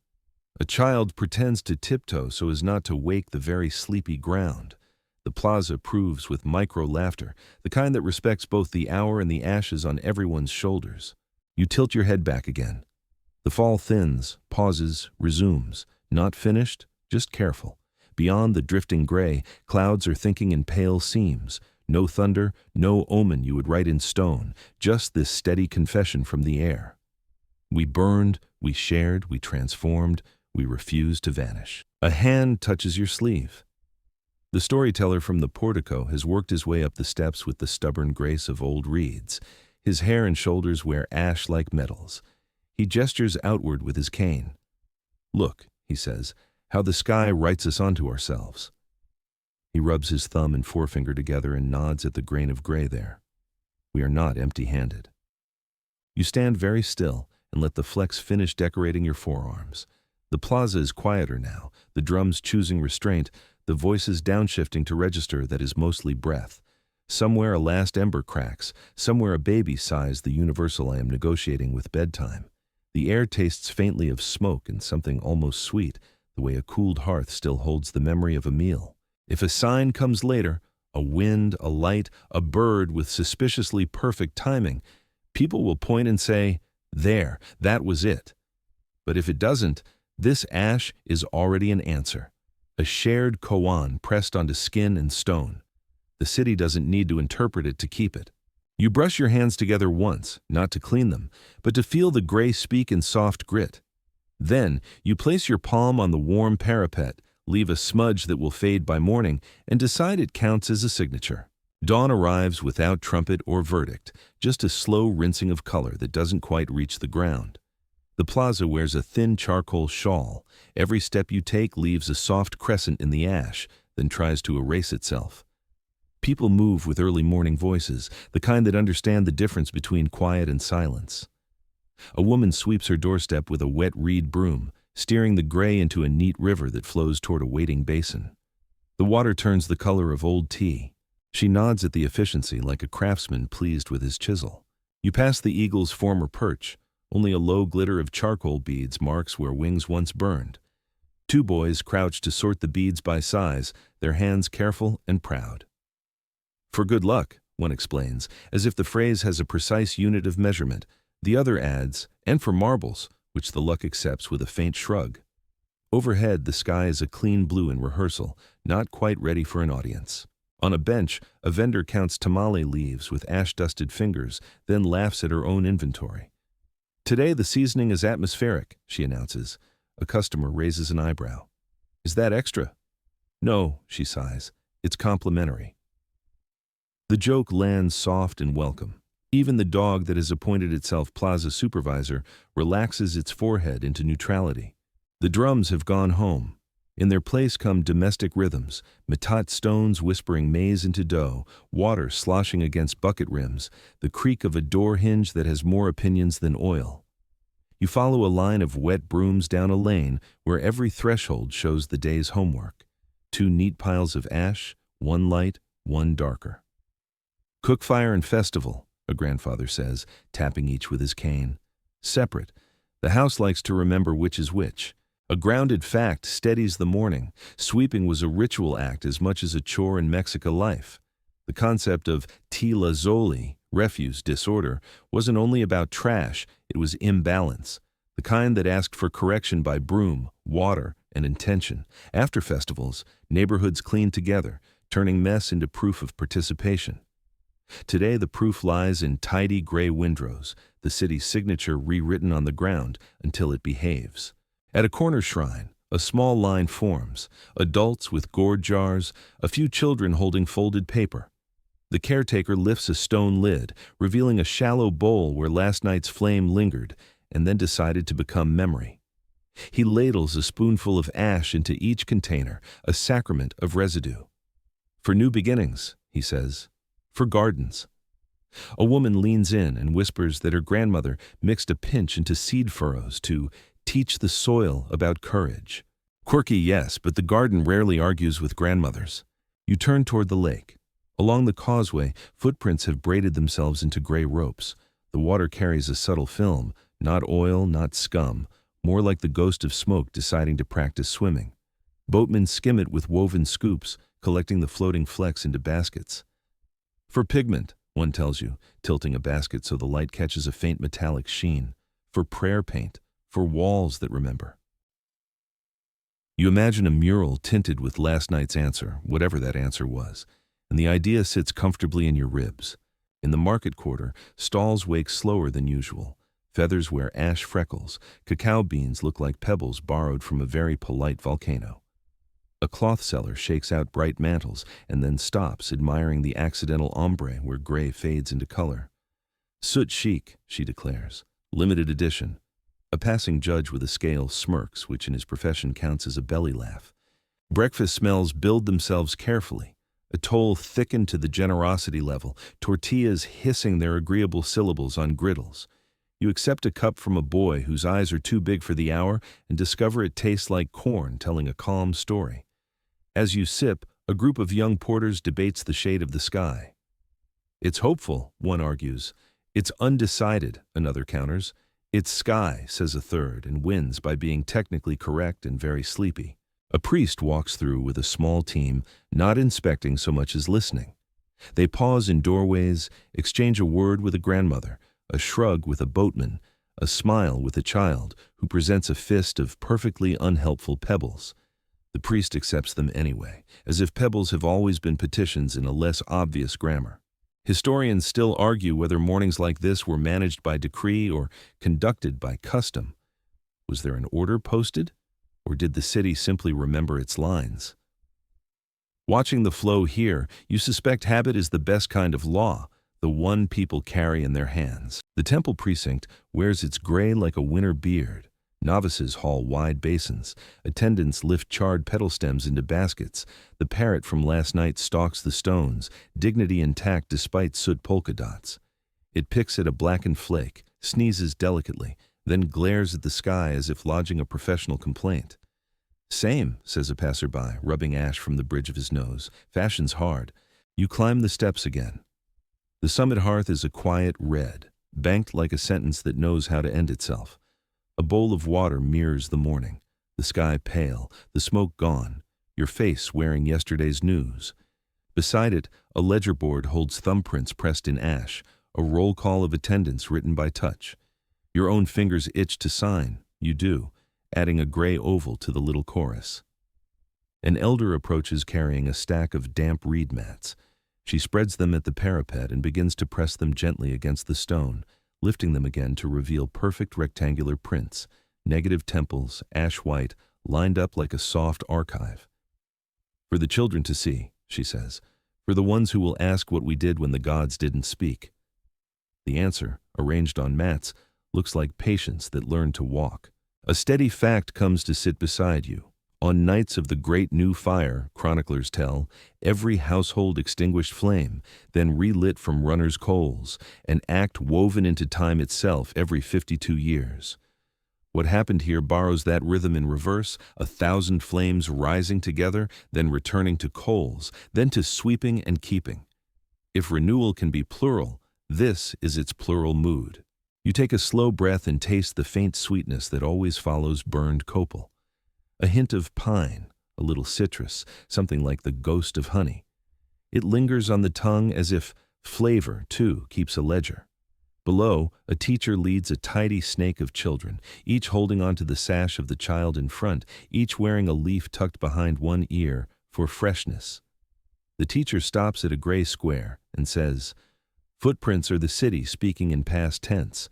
A child pretends to tiptoe so as not to wake the very sleepy ground. The plaza proves with micro-laughter, the kind that respects both the hour and the ashes on everyone's shoulders. You tilt your head back again. The fall thins, pauses, resumes. Not finished, just careful. Beyond the drifting gray, clouds are thinking in pale seams. No thunder, no omen you would write in stone, just this steady confession from the air. We burned, we shared, we transformed, we refused to vanish. A hand touches your sleeve. The storyteller from the portico has worked his way up the steps with the stubborn grace of old reeds. His hair and shoulders wear ash like metals. He gestures outward with his cane. "Look," he says, "how the sky writes us onto ourselves." He rubs his thumb and forefinger together and nods at the grain of gray there. We are not empty-handed. You stand very still and let the flecks finish decorating your forearms. The plaza is quieter now, the drums choosing restraint, the voices downshifting to register that is mostly breath. Somewhere a last ember cracks, somewhere a baby sighs the universal I am negotiating with bedtime. The air tastes faintly of smoke and something almost sweet, the way a cooled hearth still holds the memory of a meal. If a sign comes later, a wind, a light, a bird with suspiciously perfect timing, people will point and say, "There, that was it." But if it doesn't, this ash is already an answer. A shared koan pressed onto skin and stone. The city doesn't need to interpret it to keep it. You brush your hands together once, not to clean them, but to feel the gray speak in soft grit. Then, you place your palm on the warm parapet, leave a smudge that will fade by morning, and decide it counts as a signature. Dawn arrives without trumpet or verdict, just a slow rinsing of color that doesn't quite reach the ground. The plaza wears a thin charcoal shawl. Every step you take leaves a soft crescent in the ash, then tries to erase itself. People move with early morning voices, the kind that understand the difference between quiet and silence. A woman sweeps her doorstep with a wet reed broom, steering the gray into a neat river that flows toward a waiting basin. The water turns the color of old tea. She nods at the efficiency like a craftsman pleased with his chisel. You pass the eagle's former perch. Only a low glitter of charcoal beads marks where wings once burned. Two boys crouch to sort the beads by size, their hands careful and proud. "For good luck," one explains, as if the phrase has a precise unit of measurement. The other adds, "and for marbles," which the luck accepts with a faint shrug. Overhead, the sky is a clean blue in rehearsal, not quite ready for an audience. On a bench, a vendor counts tamale leaves with ash-dusted fingers, then laughs at her own inventory. "Today the seasoning is atmospheric," she announces. A customer raises an eyebrow. "Is that extra?" "No," she sighs. "It's complimentary." The joke lands soft and welcome. Even the dog that has appointed itself plaza supervisor relaxes its forehead into neutrality. The drums have gone home. In their place come domestic rhythms, metat stones whispering maize into dough, water sloshing against bucket rims, the creak of a door hinge that has more opinions than oil. You follow a line of wet brooms down a lane where every threshold shows the day's homework. 2 neat piles of ash, one light, one darker. Cookfire and festival, a grandfather says, tapping each with his cane. Separate. The house likes to remember which is which. A grounded fact steadies the morning. Sweeping was a ritual act as much as a chore in Mexican life. The concept of tila zoli, refuse, disorder, wasn't only about trash, it was imbalance. The kind that asked for correction by broom, water, and intention. After festivals, neighborhoods cleaned together, turning mess into proof of participation. Today the proof lies in tidy gray windrows, the city's signature rewritten on the ground until it behaves. At a corner shrine, a small line forms, adults with gourd jars, a few children holding folded paper. The caretaker lifts a stone lid, revealing a shallow bowl where last night's flame lingered and then decided to become memory. He ladles a spoonful of ash into each container, a sacrament of residue. For new beginnings, he says. For gardens. A woman leans in and whispers that her grandmother mixed a pinch into seed furrows to teach the soil about courage. Quirky, yes, but the garden rarely argues with grandmothers. You turn toward the lake. Along the causeway, footprints have braided themselves into gray ropes. The water carries a subtle film, not oil, not scum, more like the ghost of smoke deciding to practice swimming. Boatmen skim it with woven scoops, collecting the floating flecks into baskets. For pigment, one tells you, tilting a basket so the light catches a faint metallic sheen. For prayer paint. For walls that remember. You imagine a mural tinted with last night's answer, whatever that answer was, and the idea sits comfortably in your ribs. In the market quarter, stalls wake slower than usual. Feathers wear ash freckles. Cacao beans look like pebbles borrowed from a very polite volcano. A cloth seller shakes out bright mantles and then stops, admiring the accidental ombre where gray fades into color. Soot chic, she declares. Limited edition. A passing judge with a scale smirks, which in his profession counts as a belly laugh. Breakfast smells build themselves carefully. A toll thickened to the generosity level, tortillas hissing their agreeable syllables on griddles. You accept a cup from a boy whose eyes are too big for the hour and discover it tastes like corn telling a calm story. As you sip, a group of young porters debates the shade of the sky. It's hopeful, one argues. It's undecided, another counters. It's sky, says a third, and wins by being technically correct and very sleepy. A priest walks through with a small team, not inspecting so much as listening. They pause in doorways, exchange a word with a grandmother, a shrug with a boatman, a smile with a child who presents a fist of perfectly unhelpful pebbles. The priest accepts them anyway, as if pebbles have always been petitions in a less obvious grammar. Historians still argue whether mornings like this were managed by decree or conducted by custom. Was there an order posted, or did the city simply remember its lines? Watching the flow here, you suspect habit is the best kind of law, the one people carry in their hands. The temple precinct wears its gray like a winter beard. Novices haul wide basins. Attendants lift charred petal stems into baskets. The parrot from last night stalks the stones, dignity intact despite soot polka dots. It picks at a blackened flake, sneezes delicately, then glares at the sky as if lodging a professional complaint. Same, says a passerby, rubbing ash from the bridge of his nose. Fashion's hard. You climb the steps again. The summit hearth is a quiet red, banked like a sentence that knows how to end itself. A bowl of water mirrors the morning, the sky pale, the smoke gone, your face wearing yesterday's news. Beside it, a ledger board holds thumbprints pressed in ash, a roll call of attendance written by touch. Your own fingers itch to sign, you do, adding a gray oval to the little chorus. An elder approaches carrying a stack of damp reed mats. She spreads them at the parapet and begins to press them gently against the stone, lifting them again to reveal perfect rectangular prints, negative temples, ash white, lined up like a soft archive. For the children to see, she says, for the ones who will ask what we did when the gods didn't speak. The answer, arranged on mats, looks like patience that learned to walk. A steady fact comes to sit beside you. On nights of the great new fire, chroniclers tell, every household extinguished flame, then relit from runners' coals, an act woven into time itself every 52 years. What happened here borrows that rhythm in reverse, 1,000 flames rising together, then returning to coals, then to sweeping and keeping. If renewal can be plural, this is its plural mood. You take a slow breath and taste the faint sweetness that always follows burned copal. A hint of pine, a little citrus, something like the ghost of honey. It lingers on the tongue as if flavor, too, keeps a ledger. Below, a teacher leads a tidy snake of children, each holding onto the sash of the child in front, each wearing a leaf tucked behind one ear for freshness. The teacher stops at a gray square and says, "Footprints are the city speaking in past tense."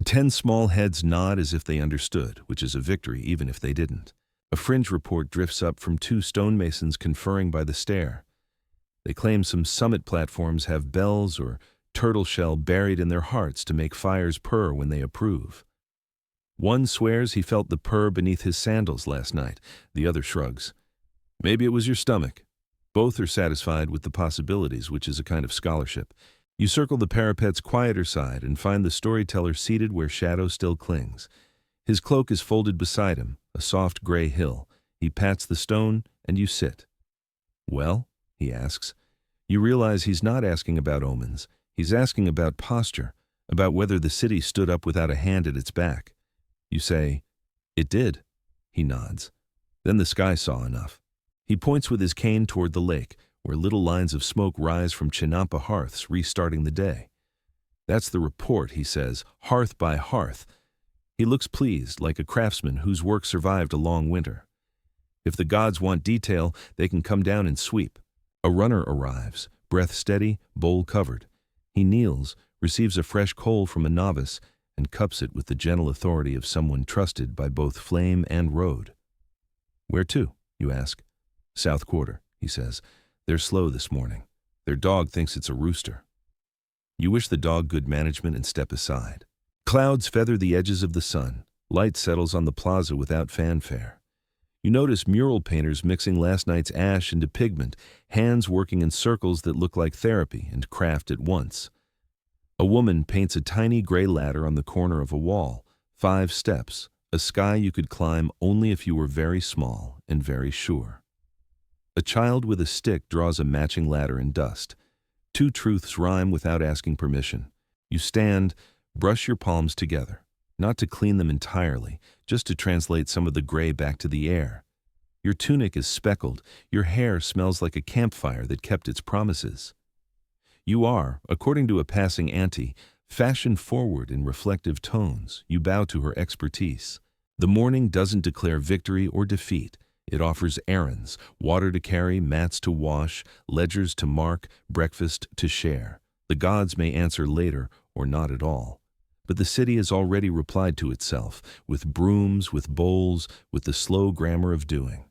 10 small heads nod as if they understood, which is a victory even if they didn't. A fringe report drifts up from 2 stonemasons conferring by the stair. They claim some summit platforms have bells or turtle shell buried in their hearts to make fires purr when they approve. One swears he felt the purr beneath his sandals last night. The other shrugs. Maybe it was your stomach. Both are satisfied with the possibilities, which is a kind of scholarship. You circle the parapet's quieter side and find the storyteller seated where shadow still clings. His cloak is folded beside him, a soft gray hill. He pats the stone, and you sit. "Well?" he asks. You realize he's not asking about omens. He's asking about posture, about whether the city stood up without a hand at its back. You say, "It did." He nods. Then the sky saw enough. He points with his cane toward the lake, where little lines of smoke rise from chinampa hearths restarting the day. "That's the report," he says, hearth by hearth. He looks pleased, like a craftsman whose work survived a long winter. If the gods want detail, they can come down and sweep. A runner arrives, breath steady, bowl covered. He kneels, receives a fresh coal from a novice, and cups it with the gentle authority of someone trusted by both flame and road. "Where to?" you ask. "South Quarter," he says. "They're slow this morning. Their dog thinks it's a rooster." You wish the dog good management and step aside. Clouds feather the edges of the sun. Light settles on the plaza without fanfare. You notice mural painters mixing last night's ash into pigment, hands working in circles that look like therapy and craft at once. A woman paints a tiny gray ladder on the corner of a wall, 5 steps, a sky you could climb only if you were very small and very sure. A child with a stick draws a matching ladder in dust. 2 truths rhyme without asking permission. You stand, brush your palms together, not to clean them entirely, just to translate some of the gray back to the air. Your tunic is speckled, your hair smells like a campfire that kept its promises. You are, according to a passing auntie, fashion-forward in reflective tones. You bow to her expertise. The morning doesn't declare victory or defeat. It offers errands, water to carry, mats to wash, ledgers to mark, breakfast to share. The gods may answer later or not at all. But the city has already replied to itself, with brooms, with bowls, with the slow grammar of doing.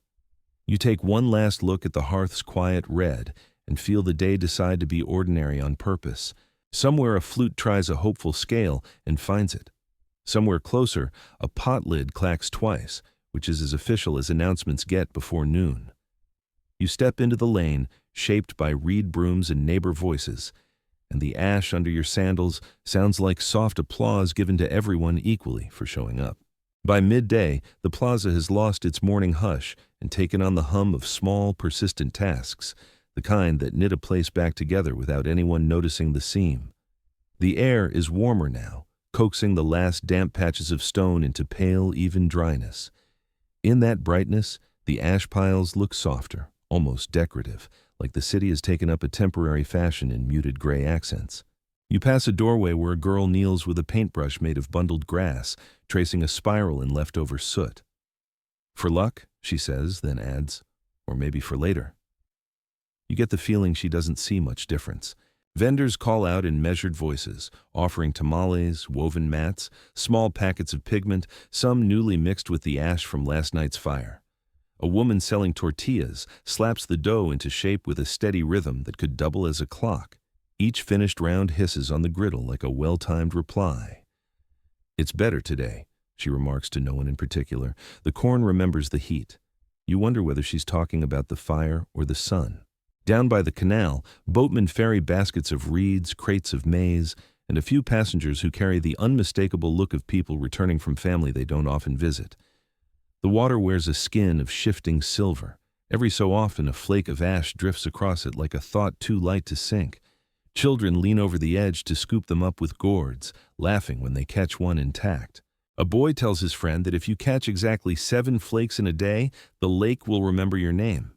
You take one last look at the hearth's quiet red and feel the day decide to be ordinary on purpose. Somewhere a flute tries a hopeful scale and finds it. Somewhere closer, a pot lid clacks twice, which is as official as announcements get before noon. You step into the lane, shaped by reed brooms and neighbor voices, and the ash under your sandals sounds like soft applause given to everyone equally for showing up. By midday, the plaza has lost its morning hush and taken on the hum of small, persistent tasks, the kind that knit a place back together without anyone noticing the seam. The air is warmer now, coaxing the last damp patches of stone into pale, even dryness. In that brightness, the ash piles look softer, almost decorative, like the city has taken up a temporary fashion in muted gray accents. You pass a doorway where a girl kneels with a paintbrush made of bundled grass, tracing a spiral in leftover soot. "For luck," she says, then adds, "or maybe for later." You get the feeling she doesn't see much difference. Vendors call out in measured voices, offering tamales, woven mats, small packets of pigment, some newly mixed with the ash from last night's fire. A woman selling tortillas slaps the dough into shape with a steady rhythm that could double as a clock. Each finished round hisses on the griddle like a well-timed reply. "It's better today," she remarks to no one in particular. The corn remembers the heat. You wonder whether she's talking about the fire or the sun. Down by the canal, boatmen ferry baskets of reeds, crates of maize, and a few passengers who carry the unmistakable look of people returning from family they don't often visit. The water wears a skin of shifting silver. Every so often a flake of ash drifts across it like a thought too light to sink. Children lean over the edge to scoop them up with gourds, laughing when they catch one intact. A boy tells his friend that if you catch exactly 7 flakes in a day, the lake will remember your name.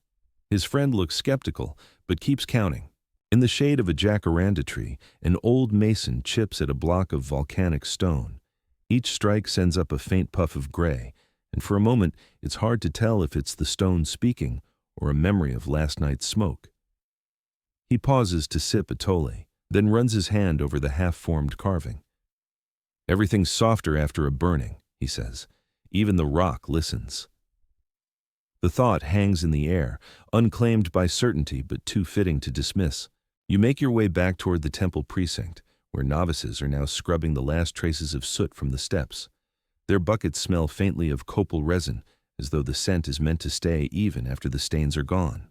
His friend looks skeptical, but keeps counting. In the shade of a jacaranda tree, an old mason chips at a block of volcanic stone. Each strike sends up a faint puff of gray, and for a moment it's hard to tell if it's the stone speaking or a memory of last night's smoke. He pauses to sip atole, then runs his hand over the half-formed carving. "Everything's softer after a burning," he says. "Even the rock listens." The thought hangs in the air, unclaimed by certainty but too fitting to dismiss. You make your way back toward the temple precinct, where novices are now scrubbing the last traces of soot from the steps. Their buckets smell faintly of copal resin, as though the scent is meant to stay even after the stains are gone.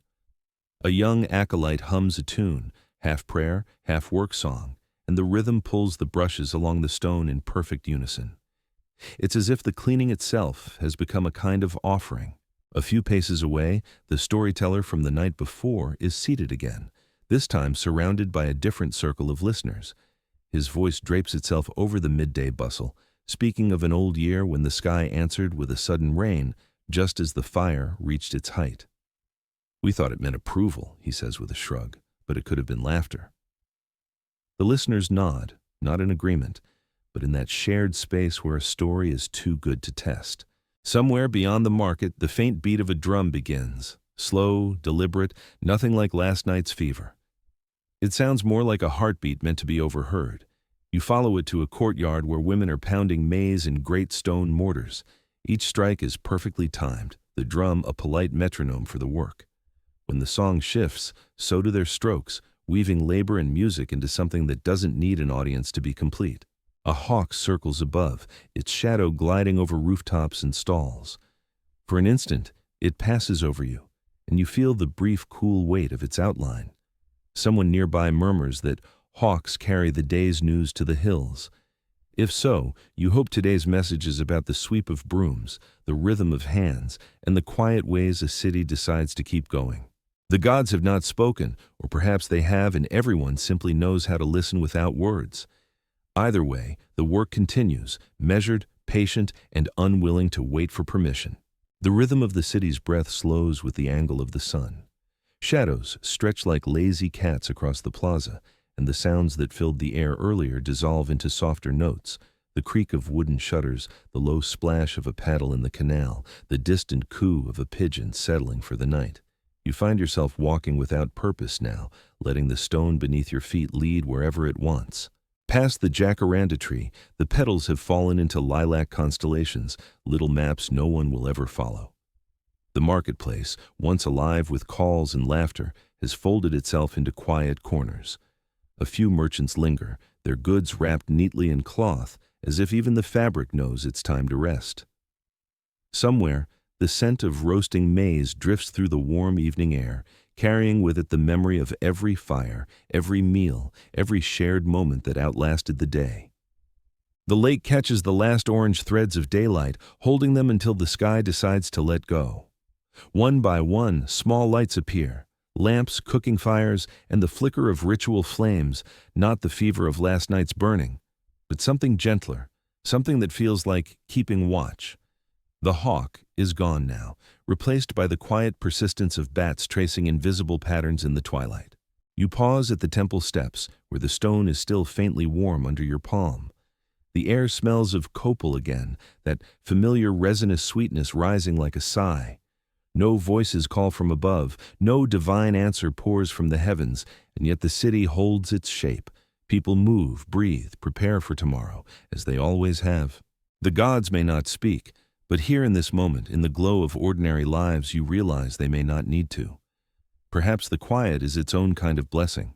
A young acolyte hums a tune, half prayer, half work song, and the rhythm pulls the brushes along the stone in perfect unison. It's as if the cleaning itself has become a kind of offering. A few paces away, the storyteller from the night before is seated again, this time surrounded by a different circle of listeners. His voice drapes itself over the midday bustle, speaking of an old year when the sky answered with a sudden rain, just as the fire reached its height. "We thought it meant approval," he says with a shrug, "but it could have been laughter." The listeners nod, not in agreement, but in that shared space where a story is too good to test. Somewhere beyond the market, the faint beat of a drum begins, slow, deliberate, nothing like last night's fever. It sounds more like a heartbeat meant to be overheard. You follow it to a courtyard where women are pounding maize in great stone mortars. Each strike is perfectly timed, the drum a polite metronome for the work. When the song shifts, so do their strokes, weaving labor and music into something that doesn't need an audience to be complete. A hawk circles above, its shadow gliding over rooftops and stalls. For an instant, it passes over you, and you feel the brief, cool weight of its outline. Someone nearby murmurs that hawks carry the day's news to the hills. If so, you hope today's message is about the sweep of brooms, the rhythm of hands, and the quiet ways a city decides to keep going. The gods have not spoken, or perhaps they have and everyone simply knows how to listen without words. Either way, the work continues, measured, patient, and unwilling to wait for permission. The rhythm of the city's breath slows with the angle of the sun. Shadows stretch like lazy cats across the plaza, and the sounds that filled the air earlier dissolve into softer notes, the creak of wooden shutters, the low splash of a paddle in the canal, the distant coo of a pigeon settling for the night. You find yourself walking without purpose now, letting the stone beneath your feet lead wherever it wants. Past the jacaranda tree, the petals have fallen into lilac constellations, little maps no one will ever follow. The marketplace, once alive with calls and laughter, has folded itself into quiet corners. A few merchants linger, their goods wrapped neatly in cloth, as if even the fabric knows it's time to rest. Somewhere, the scent of roasting maize drifts through the warm evening air, carrying with it the memory of every fire, every meal, every shared moment that outlasted the day. The lake catches the last orange threads of daylight, holding them until the sky decides to let go. One by one, small lights appear, lamps, cooking fires, and the flicker of ritual flames, not the fever of last night's burning, but something gentler, something that feels like keeping watch. The hawk is gone now, replaced by the quiet persistence of bats tracing invisible patterns in the twilight. You pause at the temple steps, where the stone is still faintly warm under your palm. The air smells of copal again, that familiar resinous sweetness rising like a sigh. No voices call from above, no divine answer pours from the heavens, and yet the city holds its shape. People move, breathe, prepare for tomorrow, as they always have. The gods may not speak, But here in this moment, in the glow of ordinary lives, you realize they may not need to. Perhaps the quiet is its own kind of blessing.